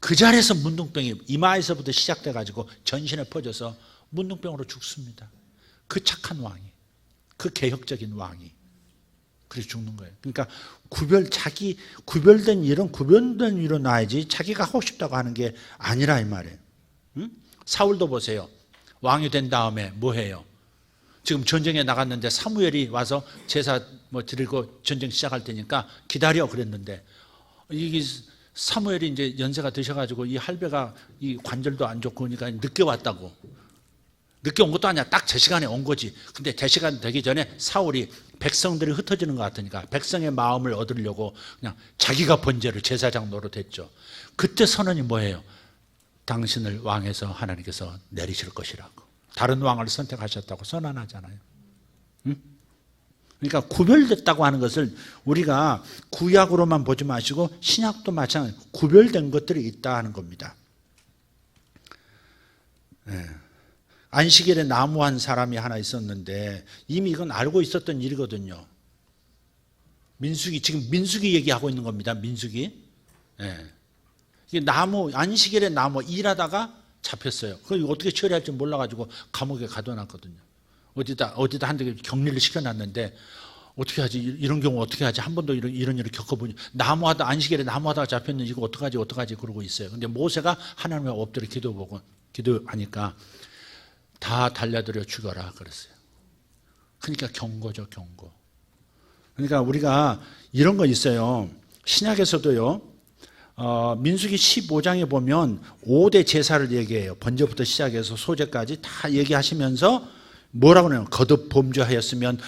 그 자리에서 문둥병이 이마에서부터 시작돼 가지고 전신에 퍼져서 문둥병으로 죽습니다. 그 착한 왕이, 그 개혁적인 왕이 그래서 죽는 거예요. 그러니까 구별된 일은 놔야지 자기가 하고 싶다고 하는 게 아니라 이 말이에요. 응? 사울도 보세요. 왕이 된 다음에 뭐 해요? 지금 전쟁에 나갔는데 사무엘이 와서 제사 드리고 전쟁 시작할 테니까 기다려 그랬는데, 이게 사무엘이 이제 연세가 드셔가지고 이 할배가 이 관절도 안 좋고 그러니까 늦게 왔다고. 늦게 온 것도 아니야. 딱 제 시간에 온 거지. 근데 제 시간 되기 전에 사울이 백성들이 흩어지는 것 같으니까 백성의 마음을 얻으려고 그냥 자기가 번제를 제사장 노릇했죠. 그때 선언이 뭐예요? 당신을 왕에서 하나님께서 내리실 것이라고. 다른 왕을 선택하셨다고 선언하잖아요. 응? 그러니까 구별됐다고 하는 것을 우리가 구약으로만 보지 마시고 신약도 마찬가지로 구별된 것들이 있다 하는 겁니다. 네. 안식일에 나무한 사람이 하나 있었는데 이미 이건 알고 있었던 일이거든요. 지금 민수기 얘기하고 있는 겁니다. 민수기. 네. 안식일에 나무 일하다가 잡혔어요. 그걸 어떻게 처리할지 몰라가지고 감옥에 가둬놨거든요. 어디다 한 대 격리를 시켜놨는데 어떻게 하지? 이런 경우 어떻게 하지? 한 번도 이런 일을 겪어보니 안식일에 나무하다가 잡혔는지 이거 어떡하지? 그러고 있어요. 근데 모세가 하나님의 엎드려 기도하니까 다 달려들여 죽여라 그랬어요. 그러니까 경고죠, 경고. 그러니까 우리가 이런 거 있어요. 신약에서도요. 민수기 15장에 보면 5대 제사를 얘기해요. 번제부터 시작해서 소제까지 다 얘기하시면서 뭐라고 해요? 거듭 범죄하였으면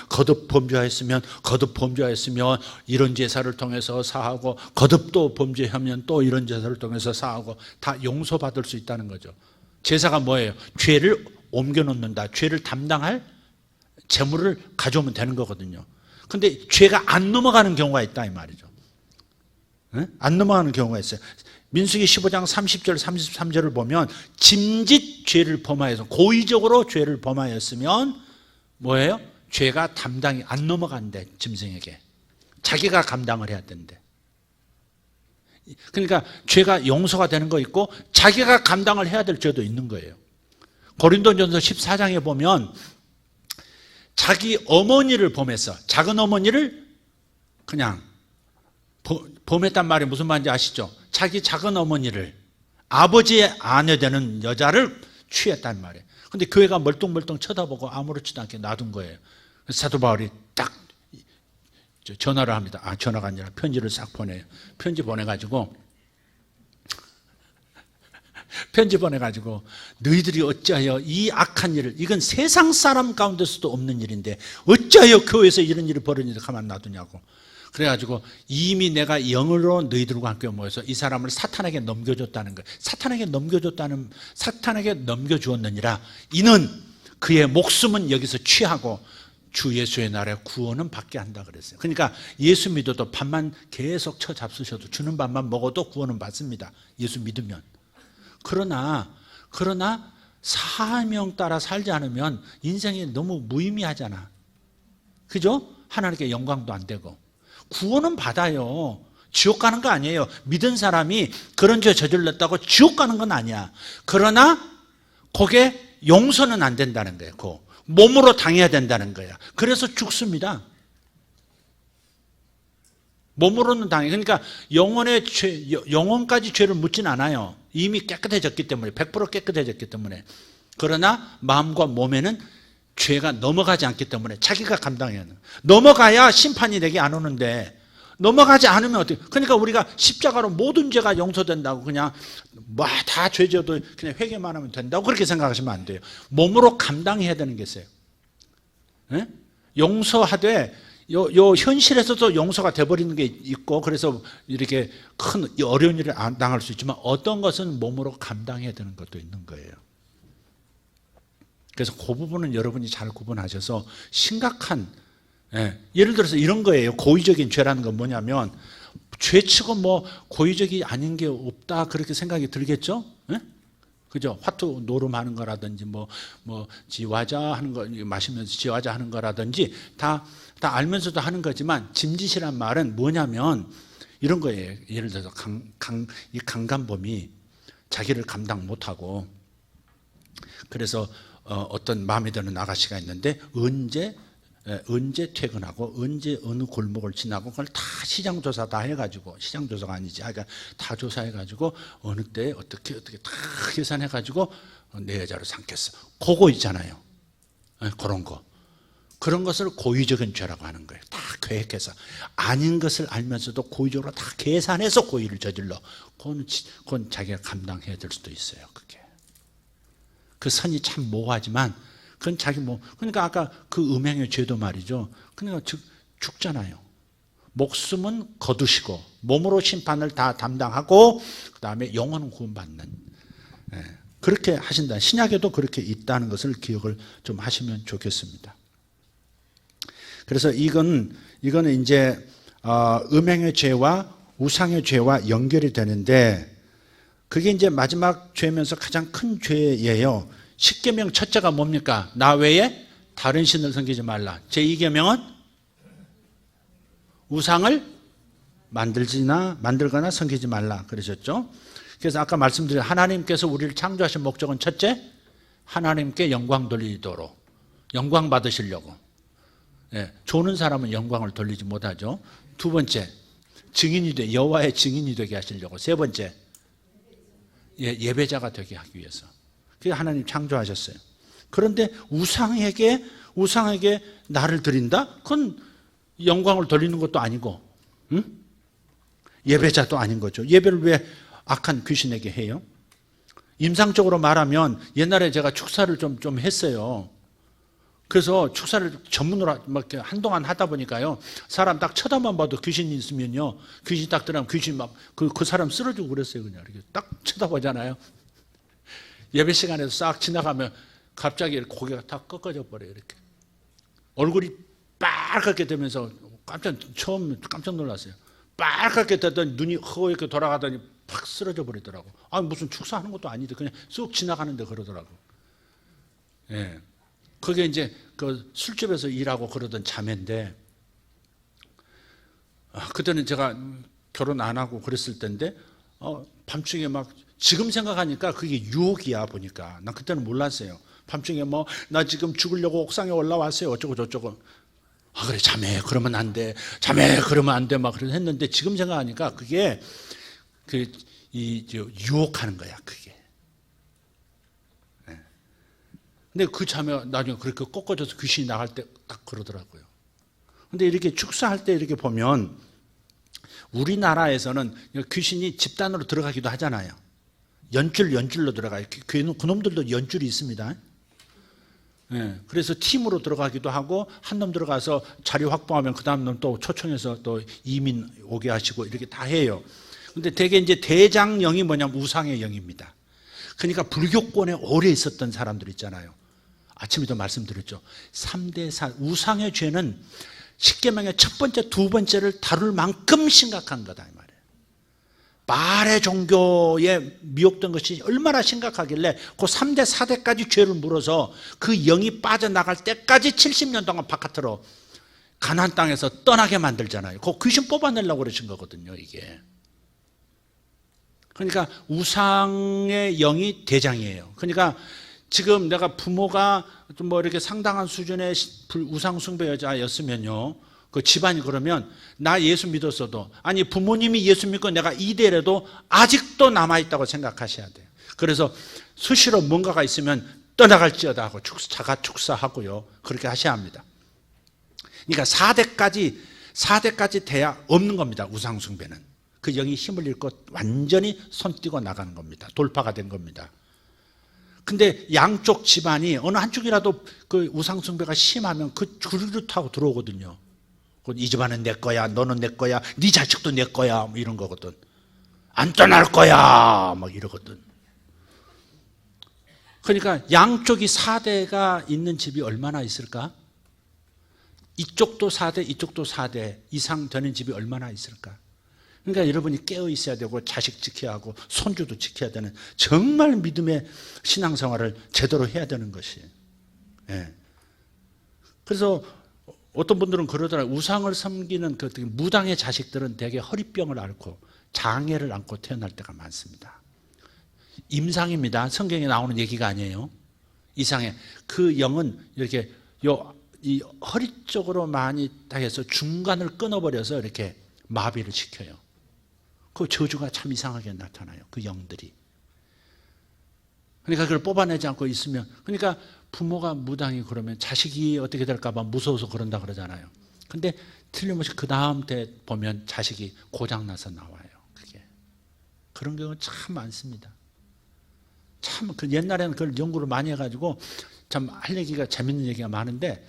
이런 제사를 통해서 사하고, 거듭 또 범죄하면 또 이런 제사를 통해서 사하고, 다 용서받을 수 있다는 거죠. 제사가 뭐예요? 죄를 옮겨놓는다. 죄를 담당할 재물을 가져오면 되는 거거든요. 근데 죄가 안 넘어가는 경우가 있다 이 말이죠. 네? 안 넘어가는 경우가 있어요. 민수기 15장 30절 33절을 보면 짐짓 죄를 범하여서, 고의적으로 죄를 범하였으면 뭐예요? 죄가 담당이 안 넘어간대. 짐승에게 자기가 감당을 해야 된대. 그러니까 죄가 용서가 되는 거 있고 자기가 감당을 해야 될 죄도 있는 거예요. 고린도전서 14장에 보면 자기 어머니를 범했어. 작은 어머니를 그냥 범했단 말이 무슨 말인지 아시죠? 자기 작은 어머니를, 아버지의 아내 되는 여자를 취했단 말이에요. 근데 교회가 멀뚱멀뚱 쳐다보고 아무렇지도 않게 놔둔 거예요. 그래서 사도 바울이 딱 전화를 합니다. 전화가 아니라 편지를 싹 보내요. 편지 보내가지고 너희들이 어찌하여 이 악한 일을, 이건 세상 사람 가운데서도 없는 일인데 어찌하여 교회에서 이런 일이 벌어지는데 가만 놔두냐고. 그래가지고 이미 내가 영으로 너희들과 함께 모여서 이 사람을 사탄에게 넘겨줬다는 거예요. 사탄에게 넘겨주었느니라. 이는 그의 목숨은 여기서 취하고 주 예수의 날에 구원은 받게 한다 그랬어요. 그러니까 예수 믿어도 밥만 계속 쳐잡수셔도, 주는 밥만 먹어도 구원은 받습니다. 예수 믿으면. 그러나 사명 따라 살지 않으면 인생이 너무 무의미하잖아. 그죠? 하나님께 영광도 안 되고. 구원은 받아요. 지옥 가는 거 아니에요. 믿은 사람이 그런 죄 저질렀다고 지옥 가는 건 아니야. 그러나 그게 용서는 안 된다는 거예요. 몸으로 당해야 된다는 거야. 그래서 죽습니다. 몸으로는 당해. 그러니까 영혼까지 죄를 묻진 않아요. 이미 깨끗해졌기 때문에, 100% 깨끗해졌기 때문에. 그러나 마음과 몸에는 죄가 넘어가지 않기 때문에 자기가 감당해야 하는. 넘어가야 심판이 내게 안 오는데, 넘어가지 않으면 어떻게? 그러니까 우리가 십자가로 모든 죄가 용서된다고 그냥 다 죄져도 그냥 회개만 하면 된다고 그렇게 생각하시면 안 돼요. 몸으로 감당해야 되는 게 있어요. 네? 용서하되 요 현실에서도 용서가 돼버리는 게 있고, 그래서 이렇게 큰 어려운 일을 안 당할 수 있지만 어떤 것은 몸으로 감당해야 되는 것도 있는 거예요. 그래서 그 부분은 여러분이 잘 구분하셔서 심각한, 예를 들어서 이런 거예요. 고의적인 죄라는 건 뭐냐면 죄치고 뭐 고의적이 아닌 게 없다 그렇게 생각이 들겠죠? 예? 그죠? 화투 노름하는 거라든지 뭐 지화자 하는 거 마시면서 지화자 하는 거라든지 다 알면서도 하는 거지만 짐짓이란 말은 뭐냐면 이런 거예요. 예를 들어서 이 강간범이 자기를 감당 못하고 그래서 어떤 마음에 드는 아가씨가 있는데 언제 퇴근하고 언제 어느 골목을 지나고 그걸 다 시장조사 다 해가지고 시장조사가 아니지 다 조사해가지고 어느 때 어떻게 다 계산해가지고 내 여자로 삼켰어. 그거 있잖아요. 그런 것을 고의적인 죄라고 하는 거예요. 다 계획해서 아닌 것을 알면서도 고의적으로 다 계산해서 고의를 저질러. 그건 자기가 감당해야 될 수도 있어요. 그게 그 선이 참 모호하지만 그건 그러니까 아까 그 음행의 죄도 말이죠. 그러니까 죽잖아요. 목숨은 거두시고 몸으로 심판을 다 담당하고 그 다음에 영혼은 구원받는. 그렇게 하신다. 신약에도 그렇게 있다는 것을 기억을 좀 하시면 좋겠습니다. 그래서 이거는 이제 음행의 죄와 우상의 죄와 연결이 되는데 그게 이제 마지막 죄면서 가장 큰 죄예요. 10계명 첫째가 뭡니까? 나 외에 다른 신을 섬기지 말라. 제2계명은 우상을 만들거나 섬기지 말라 그러셨죠. 그래서 아까 말씀드린 하나님께서 우리를 창조하신 목적은 첫째, 하나님께 영광 돌리도록 영광 받으시려고. 조는 사람은 영광을 돌리지 못하죠. 두 번째, 여호와의 증인이 되게 하시려고. 세 번째, 예배자가 되게 하기 위해서. 그게 하나님 창조하셨어요. 그런데 우상에게 나를 드린다? 그건 영광을 돌리는 것도 아니고, 예배자도 아닌 거죠. 예배를 왜 악한 귀신에게 해요? 임상적으로 말하면 옛날에 제가 축사를 좀 했어요. 그래서 축사를 전문으로 막 한동안 하다 보니까요, 사람 딱 쳐다만 봐도 귀신이 있으면요, 귀신 딱 들어가면 귀신 막 그 사람 쓰러지고 그랬어요. 그냥 이렇게 딱 쳐다보잖아요. 예배 시간에서 싹 지나가면 갑자기 고개가 다 꺾어져 버려요. 이렇게 얼굴이 빨갛게 되면서 처음 깜짝 놀랐어요. 빨갛게 되더니 눈이 허옇게 돌아가더니 팍 쓰러져 버리더라고. 무슨 축사하는 것도 아닌데 그냥 쑥 지나가는데 그러더라고. 그게 이제 그 술집에서 일하고 그러던 자매인데, 그때는 제가 결혼 안 하고 그랬을 때인데, 밤중에 막 지금 생각하니까 그게 유혹이야 보니까. 난 그때는 몰랐어요. 밤중에 나 지금 죽으려고 옥상에 올라왔어요. 어쩌고 저쩌고. 그래 자매 그러면 안 돼. 자매 그러면 안 돼. 막 그래서 했는데 지금 생각하니까 그게 유혹하는 거야 그게. 근데 그 자매가 나중에 그렇게 꺾어져서 귀신이 나갈 때 딱 그러더라고요. 근데 이렇게 축사할 때 이렇게 보면 우리나라에서는 귀신이 집단으로 들어가기도 하잖아요. 연줄로 들어가요. 그놈들도 연줄이 있습니다. 그래서 팀으로 들어가기도 하고 한 놈 들어가서 자리 확보하면 그 다음 놈 또 초청해서 또 이민 오게 하시고 이렇게 다 해요. 근데 대개 이제 대장령이 뭐냐면 우상의 영입니다. 그러니까 불교권에 오래 있었던 사람들 있잖아요. 아침에도 말씀드렸죠. 3대 4 우상의 죄는 십계명의 첫 번째, 두 번째를 다룰 만큼 심각한 거다 이 말이에요. 말의 종교에 미혹된 것이 얼마나 심각하길래 그 3대 4대까지 죄를 물어서 그 영이 빠져나갈 때까지 70년 동안 바깥으로 가나안 땅에서 떠나게 만들잖아요. 그 귀신 뽑아내려고 그러신 거거든요, 이게. 그러니까 우상의 영이 대장이에요. 그러니까 지금 내가 부모가 좀 이렇게 상당한 수준의 우상 숭배 여자였으면요, 그 집안이 그러면 나 예수 믿었어도, 아니 부모님이 예수 믿고 내가 이대라도 아직도 남아있다고 생각하셔야 돼요. 그래서 수시로 뭔가가 있으면 떠나갈지어다 하고 자가 축사하고요, 그렇게 하셔야 합니다. 그러니까 4대까지 돼야 없는 겁니다. 우상 숭배는 그 영이 힘을 잃고 완전히 손 띄고 나가는 겁니다. 돌파가 된 겁니다. 근데 양쪽 집안이 어느 한쪽이라도 그 우상 숭배가 심하면 그 줄을 타고 들어오거든요. 이 집안은 내 거야, 너는 내 거야, 네 자식도 내 거야, 뭐 이런 거거든. 안 떠날 거야, 막 이러거든. 그러니까 양쪽이 4대가 있는 집이 얼마나 있을까? 이쪽도 4대, 이쪽도 4대 이상 되는 집이 얼마나 있을까? 그러니까 여러분이 깨어 있어야 되고 자식 지켜야 하고 손주도 지켜야 되는 정말 믿음의 신앙생활을 제대로 해야 되는 것이에요. 예. 그래서 어떤 분들은 그러더라고요. 우상을 섬기는 그 무당의 자식들은 대개 허리병을 앓고 장애를 안고 태어날 때가 많습니다. 임상입니다. 성경에 나오는 얘기가 아니에요. 이상해. 그 영은 이렇게 이 허리 쪽으로 많이 다 해서 중간을 끊어버려서 이렇게 마비를 시켜요. 그 저주가 참 이상하게 나타나요. 그 영들이. 그러니까 그걸 뽑아내지 않고 있으면, 그러니까 부모가 무당이 그러면 자식이 어떻게 될까봐 무서워서 그런다 그러잖아요. 근데 틀림없이 그 다음 때 보면 자식이 고장나서 나와요. 그게. 그런 경우 참 많습니다. 참, 그 옛날에는 그걸 연구를 많이 해가지고 참 할 얘기가 재밌는 얘기가 많은데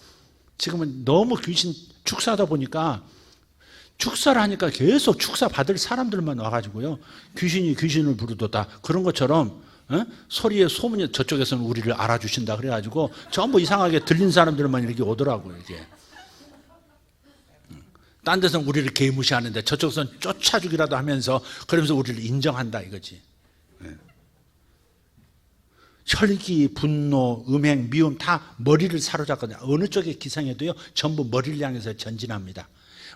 지금은 너무 귀신 축사하다 보니까 축사를 하니까 계속 축사 받을 사람들만 와가지고요. 귀신이 귀신을 부르도다. 그런 것처럼 소리에 소문이 저쪽에서는 우리를 알아주신다 그래가지고 전부 이상하게 들린 사람들만 이렇게 오더라고요. 이게. 딴 데서는 우리를 개무시하는데 저쪽에서는 쫓아주기라도 하면서 그러면서 우리를 인정한다 이거지. 혈기, 분노, 음행, 미움 다 머리를 사로잡거든요. 어느 쪽에 기생해도요 전부 머리를 향해서 전진합니다.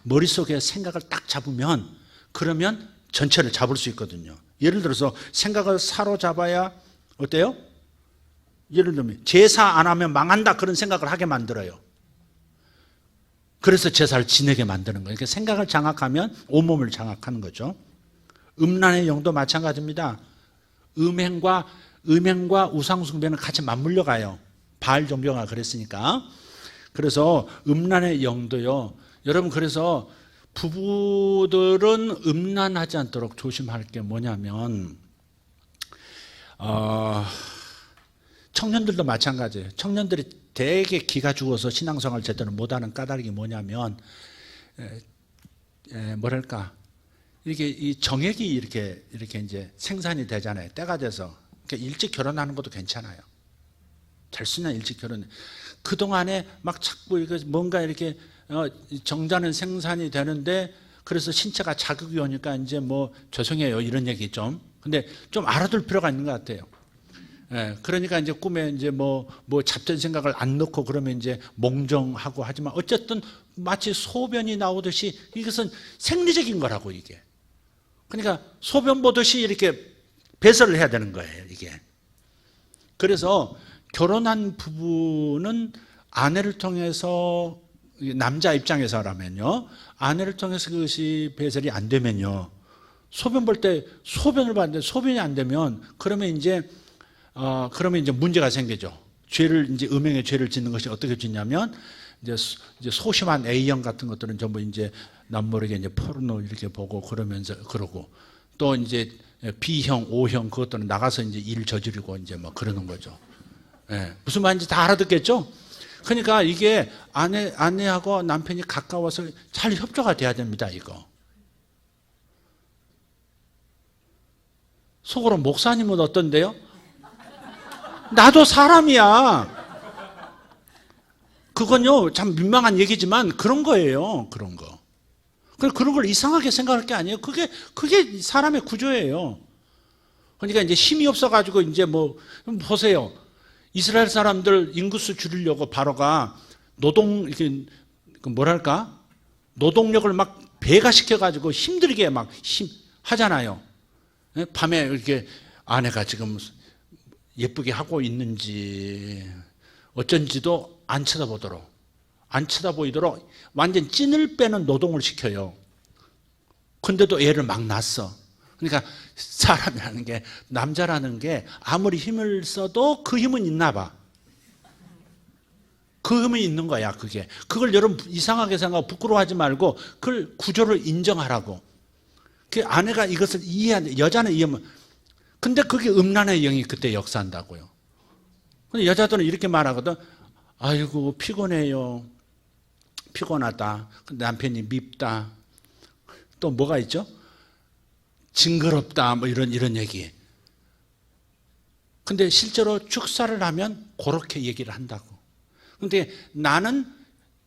머릿속에 생각을 딱 잡으면 그러면 전체를 잡을 수 있거든요. 예를 들어서 생각을 사로잡아야 어때요? 예를 들면 제사 안 하면 망한다 그런 생각을 하게 만들어요. 그래서 제사를 지내게 만드는 거예요. 그러니까 생각을 장악하면 온몸을 장악하는 거죠. 음란의 영도 마찬가지입니다. 음행과 우상숭배는 같이 맞물려 가요. 바알 종교가 그랬으니까. 그래서 음란의 영도요. 여러분 그래서 부부들은 음란하지 않도록 조심할 게 뭐냐면 청년들도 마찬가지예요. 청년들이 되게 기가 죽어서 신앙생활 제대로 못하는 까닭이 뭐냐면 뭐랄까 이렇게 이 정액이 이렇게 이제 생산이 되잖아요. 때가 돼서 그러니까 일찍 결혼하는 것도 괜찮아요. 잘 쓰냐 일찍 결혼. 그 동안에 막 자꾸 뭔가 이렇게 정자는 생산이 되는데 그래서 신체가 자극이 오니까 이제 뭐 죄송해요 이런 얘기 좀. 근데 좀 알아둘 필요가 있는 것 같아요. 예, 그러니까 이제 꿈에 이제 뭐 잡된 생각을 안 넣고 그러면 이제 몽정하고 하지만 어쨌든 마치 소변이 나오듯이 이것은 생리적인 거라고 이게. 그러니까 소변 보듯이 이렇게 배설을 해야 되는 거예요 이게. 그래서 결혼한 부부는 아내를 통해서 남자 입장에서라면요. 아내를 통해서 그것이 배설이 안 되면요. 소변 볼 때 소변을 봤는데 소변이 안 되면 그러면 이제 문제가 생기죠. 이제 음행의 죄를 짓는 것이 어떻게 짓냐면 이제 소심한 A형 같은 것들은 전부 이제 남모르게 이제 포르노 이렇게 보고 그러면서 그러고 또 이제 B형, O형 그것들은 나가서 이제 일 저지르고 이제 뭐 그러는 거죠. 예, 무슨 말인지 다 알아듣겠죠? 그러니까 이게 아내하고 남편이 가까워서 잘 협조가 돼야 됩니다, 이거. 속으로 목사님은 어떤데요? 나도 사람이야. 그건요, 참 민망한 얘기지만 그런 거예요, 그런 거. 그런 걸 이상하게 생각할 게 아니에요. 그게 사람의 구조예요. 그러니까 이제 힘이 없어가지고 이제 뭐, 보세요. 이스라엘 사람들 인구수 줄이려고 바로가 이렇게 뭐랄까? 노동력을 막 배가시켜가지고 힘들게 막 하잖아요. 밤에 이렇게 아내가 지금 예쁘게 하고 있는지 어쩐지도 안 쳐다보이도록 완전 찐을 빼는 노동을 시켜요. 근데도 애를 막 낳았어. 그러니까 사람이라는 게 남자라는 게 아무리 힘을 써도 그 힘은 있나 봐. 그 힘은 있는 거야 그게. 그걸 여러분 이상하게 생각하고 부끄러워하지 말고 그걸 구조를 인정하라고. 그 아내가 이것을 이해하는 여자는 이해하면 근데 그게 음란의 영이 그때 역사한다고요. 근데 여자들은 이렇게 말하거든. 아이고 피곤해요. 피곤하다. 남편이 밉다. 또 뭐가 있죠? 징그럽다 뭐 이런 얘기. 근데 실제로 축사를 하면 그렇게 얘기를 한다고. 근데 나는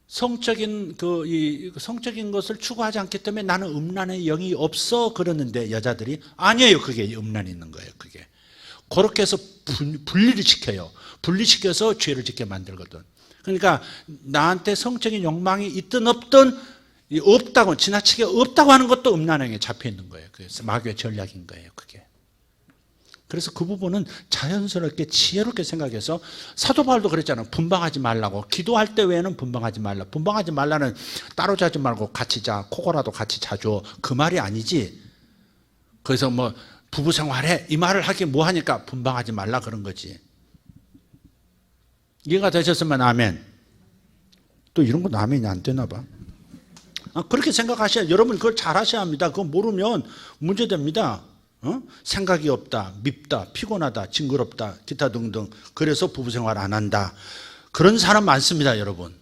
성적인 이 성적인 것을 추구하지 않기 때문에 나는 음란의 영이 없어 그러는데 여자들이 아니에요. 그게 음란이 있는 거예요. 그게 그렇게 해서 분리를 시켜요. 분리시켜서 죄를 짓게 만들거든. 그러니까 나한테 성적인 욕망이 있든 없든 없다고 지나치게 없다고 하는 것도 음란행에 잡혀 있는 거예요. 그래서 마귀의 전략인 거예요. 그게. 그래서 그 부분은 자연스럽게 지혜롭게 생각해서 사도 바울도 그랬잖아요. 분방하지 말라고. 기도할 때 외에는 분방하지 말라. 분방하지 말라는 따로 자지 말고 같이 자. 코고라도 같이 자줘. 그 말이 아니지. 그래서 뭐 부부 생활해 이 말을 하기 뭐 하니까 분방하지 말라 그런 거지. 이해가 되셨으면 아멘. 또 이런 건 아멘이 안 되나 봐. 그렇게 생각하셔야 여러분 그걸 잘 하셔야 합니다. 그거 모르면 문제됩니다. 생각이 없다, 밉다, 피곤하다, 징그럽다, 기타 등등. 그래서 부부 생활 안 한다. 그런 사람 많습니다, 여러분.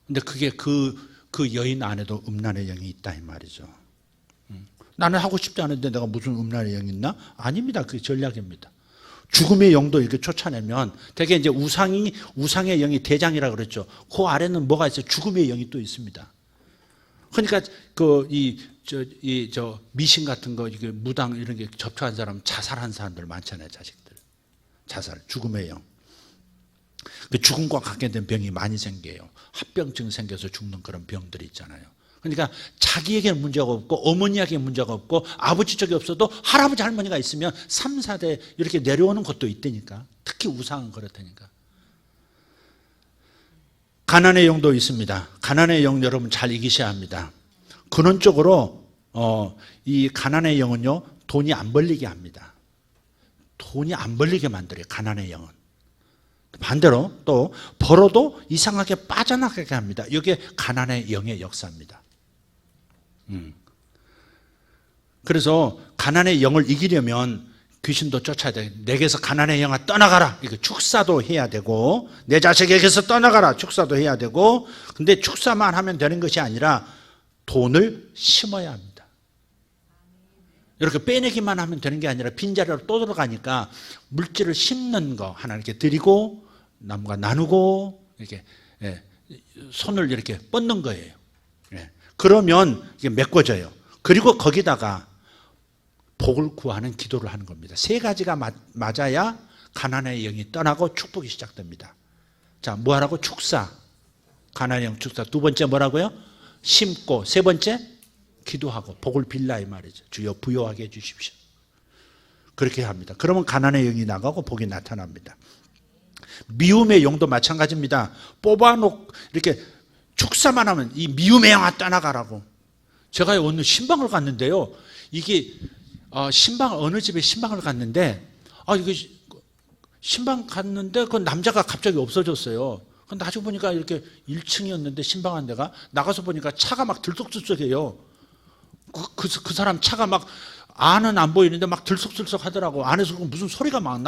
근데 그게 그 여인 안에도 음란의 영이 있다 이 말이죠. 나는 하고 싶지 않은데 내가 무슨 음란의 영이 있나? 아닙니다. 그게 전략입니다. 죽음의 영도 이렇게 쫓아내면 되게 이제 우상의 영이 대장이라 그랬죠. 그 아래는 뭐가 있어요? 죽음의 영이 또 있습니다. 그러니까 미신 같은 거 이게 무당 이런 게 접촉한 사람 자살한 사람들 많잖아요. 자식들 자살 죽음의 영. 그 죽음과 관계된 병이 많이 생겨요. 합병증 생겨서 죽는 그런 병들이 있잖아요. 그러니까 자기에게는 문제가 없고 어머니에게 문제가 없고 아버지 쪽이 없어도 할아버지 할머니가 있으면 3, 4대 이렇게 내려오는 것도 있다니까. 특히 우상은 그렇다니까. 가난의 영도 있습니다. 가난의 영 여러분 잘 이기셔야 합니다. 근원적으로 이 가난의 영은요 돈이 안 벌리게 합니다. 돈이 안 벌리게 만들어요. 가난의 영은. 반대로 또 벌어도 이상하게 빠져나가게 합니다. 이게 가난의 영의 역사입니다. 그래서 가난의 영을 이기려면 귀신도 쫓아야 돼. 내게서 가난의 영아 떠나가라. 이거 축사도 해야 되고 내 자식에게서 떠나가라. 축사도 해야 되고 근데 축사만 하면 되는 것이 아니라 돈을 심어야 합니다. 이렇게 빼내기만 하면 되는 게 아니라 빈자리로 또 들어가니까 물질을 심는 거 하나 이렇게 드리고 남과 나누고 이렇게 손을 이렇게 뻗는 거예요. 그러면 이게 메꿔져요. 그리고 거기다가 복을 구하는 기도를 하는 겁니다. 세 가지가 맞아야 가난의 영이 떠나고 축복이 시작됩니다. 자, 뭐 하라고? 축사. 가난의 영 축사. 두 번째 뭐라고요? 심고. 세 번째 기도하고 복을 빌라 이 말이죠. 주여 부요하게 해주십시오. 그렇게 합니다. 그러면 가난의 영이 나가고 복이 나타납니다. 미움의 영도 마찬가지입니다. 뽑아놓고 이렇게 축사만 하면 이 미움의 영아 떠나가라고. 제가 오늘 신방을 갔는데요. 이게 어느 집에 신방을 갔는데 이게 신방 갔는데 그 남자가 갑자기 없어졌어요. 나중에 보니까 이렇게 1층이었는데 신방한 데가 나가서 보니까 차가 막 들썩들썩해요. 그 사람 차가 막 안은 안 보이는데 막 들썩들썩 하더라고. 안에서 무슨 소리가 막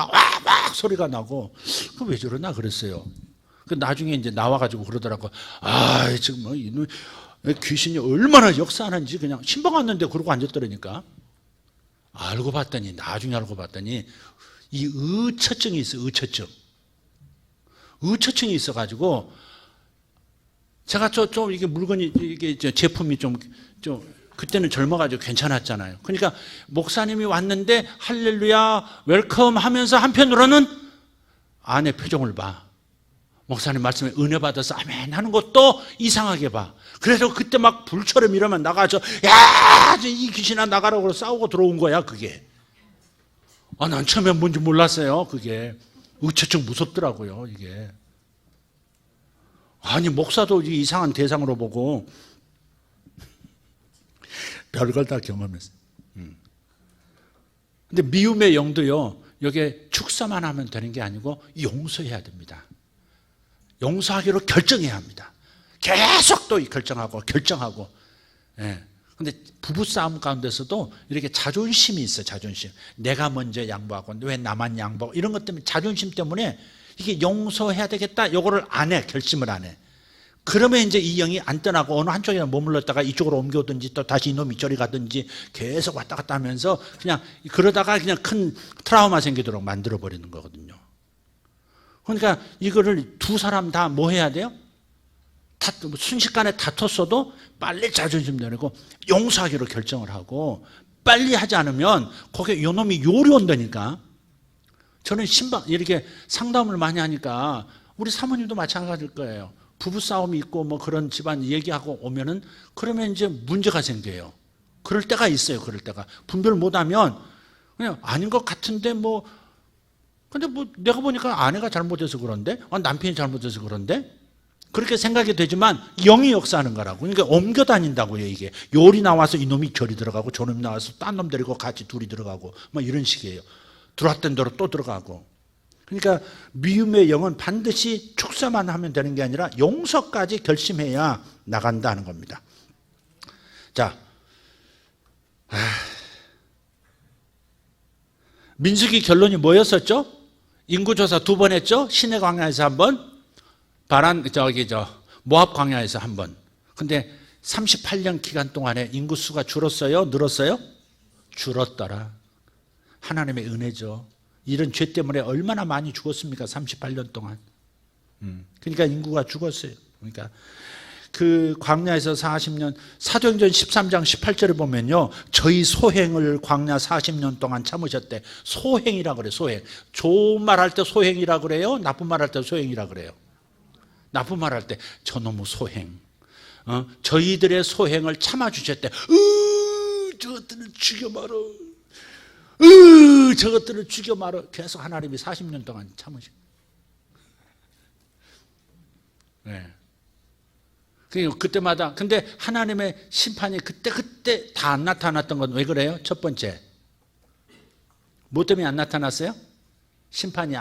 소리가 나고 그 왜 저러나 그랬어요. 나중에 이제 나와가지고 그러더라고. 지금 뭐 이놈 귀신이 얼마나 역사하는지 그냥 신방 왔는데 그러고 앉았더라니까. 나중에 알고 봤더니 이 의처증이 있어. 의처증이 있어가지고 제가 좀 이게 물건이 이게 제품이 좀 그때는 젊어가지고 괜찮았잖아요. 그러니까 목사님이 왔는데 할렐루야 웰컴 하면서 한편으로는 아내 표정을 봐. 목사님 말씀에 은혜 받아서 아멘 하는 것도 이상하게 봐. 그래서 그때 막 불처럼 이러면 나가서 이 귀신아 나가라고 싸우고 들어온 거야 그게. 난 처음에 뭔지 몰랐어요. 그게 의처증 무섭더라고요 이게. 목사도 이상한 대상으로 보고 별걸 다 경험했어요. 근데 미움의 영도요 이게 축사만 하면 되는 게 아니고 용서해야 됩니다. 용서하기로 결정해야 합니다. 계속 또 결정하고. 근데 부부싸움 가운데서도 이렇게 자존심이 있어요. 자존심. 내가 먼저 양보하고 왜 나만 양보하고 이런 것 때문에 자존심 때문에 이게 용서해야 되겠다. 요거를 안 해. 결심을 안 해. 그러면 이제 이 영이 안 떠나고 어느 한쪽에 머물렀다가 이쪽으로 옮겨오든지 또 다시 이놈이 저리 가든지 계속 왔다 갔다 하면서 그냥 그러다가 그냥 큰 트라우마 생기도록 만들어버리는 거거든요. 그러니까 이거를 두 사람 다 뭐 해야 돼요? 순식간에 다퉜어도 빨리 자존심 내리고 용서하기로 결정을 하고, 빨리 하지 않으면 거기에 요놈이 요리 온다니까. 저는 이렇게 상담을 많이 하니까 우리 사모님도 마찬가지일 거예요. 부부싸움이 있고 뭐 그런 집안 얘기하고 오면은, 그러면 이제 문제가 생겨요. 그럴 때가 있어요. 그럴 때가 분별 못하면 그냥 아닌 것 같은데 근데 내가 보니까 아내가 잘못해서 그런데, 남편이 잘못해서 그런데, 그렇게 생각이 되지만 영이 역사하는 거라고. 그러니까 옮겨 다닌다고요. 이게 요리 나와서 이놈이 저리 들어가고, 저놈이 나와서 딴 놈 데리고 같이 둘이 들어가고 뭐 이런 식이에요. 들어왔던 대로 또 들어가고. 그러니까 미움의 영은 반드시 축사만 하면 되는 게 아니라 용서까지 결심해야 나간다는 겁니다. 자, 민수기 결론이 뭐였었죠? 인구조사 2번 했죠? 시내 광야에서 1번, 모압 광야에서 1번. 근데 38년 기간 동안에 인구수가 줄었어요? 늘었어요? 줄었더라. 하나님의 은혜죠. 이런 죄 때문에 얼마나 많이 죽었습니까? 38년 동안. 그러니까 인구가 죽었어요. 그러니까 그 광야에서 40년, 사도행전 13장 18절에 보면요, 저희 소행을 광야 40년 동안 참으셨대. 소행이라 그래요. 소행. 좋은 말 할 때 소행이라 그래요? 나쁜 말 할 때 소행이라 그래요? 나쁜 말 할 때 저놈의 소행. 저희들의 소행을 참아주셨대. 저것들을 죽여 말어. 저것들을 죽여 말어. 계속 하나님이 40년 동안 참으신. 네. 그때마다. 근데 하나님의 심판이 그때 다 안 나타났던 건 왜 그래요? 첫 번째, 뭐 때문에 안 나타났어요? 심판이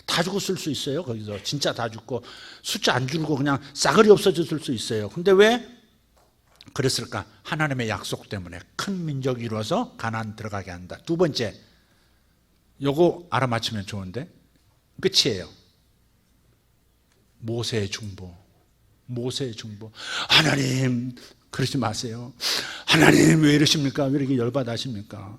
다 죽었을 수 있어요. 거기서 진짜 다 죽고 숫자 안 줄고 그냥 싸그리 없어졌을 수 있어요. 근데 왜 그랬을까? 하나님의 약속 때문에. 큰 민족이 이루어서 가나안 들어가게 한다. 두 번째, 요거 알아맞히면 좋은데 끝이에요. 모세의 중보. 하나님 그러지 마세요. 하나님 왜 이러십니까? 왜 이렇게 열받아 하십니까?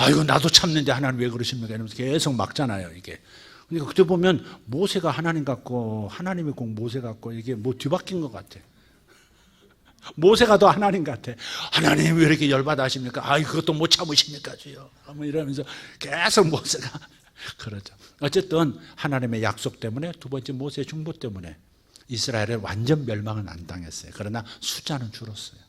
이거 나도 참는데 하나님 왜 그러십니까? 이러면서 계속 막잖아요, 이게. 그러니까 그때 보면 모세가 하나님 같고 하나님이 꼭 모세 같고, 이게 뭐 뒤바뀐 것 같아. 모세가 더 하나님 같아. 하나님 왜 이렇게 열받아 하십니까? 그것도 못 참으십니까, 주여? 뭐 이러면서 계속 모세가 그러죠. 어쨌든 하나님의 약속 때문에, 두 번째 모세의 중보 때문에 이스라엘은 완전 멸망은 안 당했어요. 그러나 숫자는 줄었어요.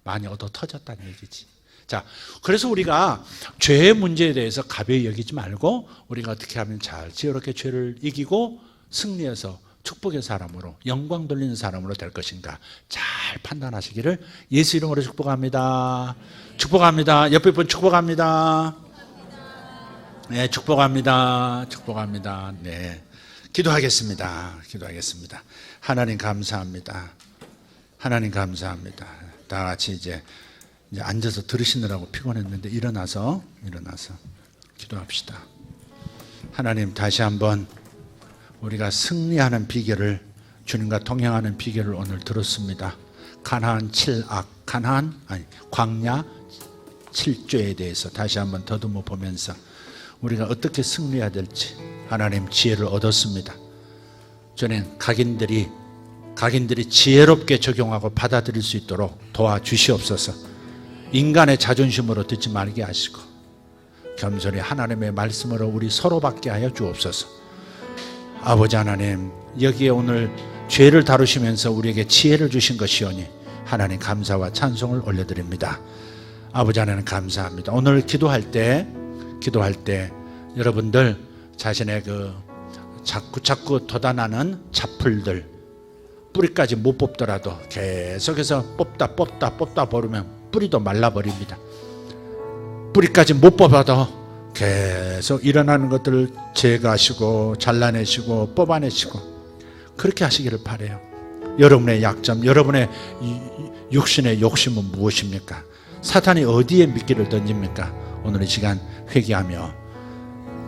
많이 얻어 터졌다는 얘기지. 자, 그래서 우리가 죄의 문제에 대해서 가벼이 여기지 말고, 우리가 어떻게 하면 잘 지혜롭게 죄를 이기고 승리해서 축복의 사람으로, 영광 돌리는 사람으로 될 것인가 잘 판단하시기를 예수 이름으로 축복합니다. 축복합니다. 옆에 분 축복합니다. 네, 축복합니다. 네. 기도하겠습니다. 하나님 감사합니다. 다 같이 이제 앉아서 들으시느라고 피곤했는데 일어나서 기도합시다. 하나님, 다시 한번 우리가 승리하는 비결을, 주님과 동행하는 비결을 오늘 들었습니다. 광야 7죄에 대해서 다시 한번 더듬어 보면서 우리가 어떻게 승리해야 될지 하나님 지혜를 얻었습니다. 저는 각인들이 지혜롭게 적용하고 받아들일 수 있도록 도와주시옵소서. 인간의 자존심으로 듣지 말게 하시고 겸손히 하나님의 말씀으로 우리 서로 받게 하여 주옵소서. 아버지 하나님, 여기에 오늘 죄를 다루시면서 우리에게 지혜를 주신 것이오니 하나님 감사와 찬송을 올려드립니다. 아버지 하나님 감사합니다. 오늘 기도할 때 여러분들 자신의 자꾸 돋아나는 잡풀들, 뿌리까지 못 뽑더라도 계속해서 뽑다 버리면 뿌리도 말라버립니다. 뿌리까지 못 뽑아도 계속 일어나는 것들을 제거하시고 잘라내시고 뽑아내시고 그렇게 하시기를 바라요. 여러분의 약점, 여러분의 육신의 욕심은 무엇입니까? 사탄이 어디에 미끼를 던집니까? 오늘 이 시간 회개하며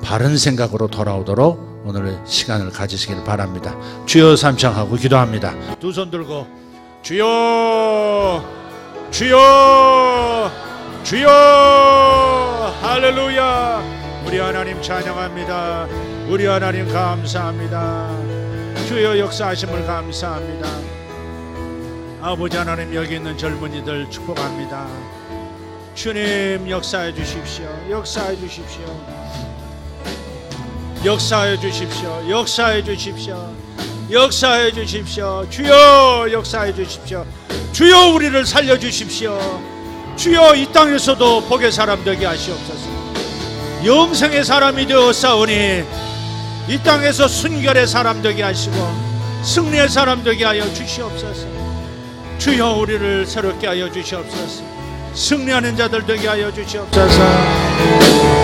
바른 생각으로 돌아오도록 오늘 시간을 가지시길 바랍니다. 주여 삼창하고 기도합니다. 두 손 들고 주여 할렐루야. 우리 하나님 찬양합니다. 우리 하나님 감사합니다. 주여 역사하심을 감사합니다. 아버지 하나님, 여기 있는 젊은이들 축복합니다. 주님 역사해 주십시오. 역사해 주십시오. 역사해 주십시오. 역사해 주십시오. 역사해 주십시오. 주여 역사해 주십시오. 주여 우리를 살려 주십시오. 주여 이 땅에서도 복의 사람 되게 하시옵소서. 영생의 사람이 되었사오니 이 땅에서 순결의 사람 되게 하시고 승리의 사람 되게 하여 주시옵소서. 주여 우리를 새롭게 하여 주시옵소서. 승리하는 자들 되게 하여 주시옵소서.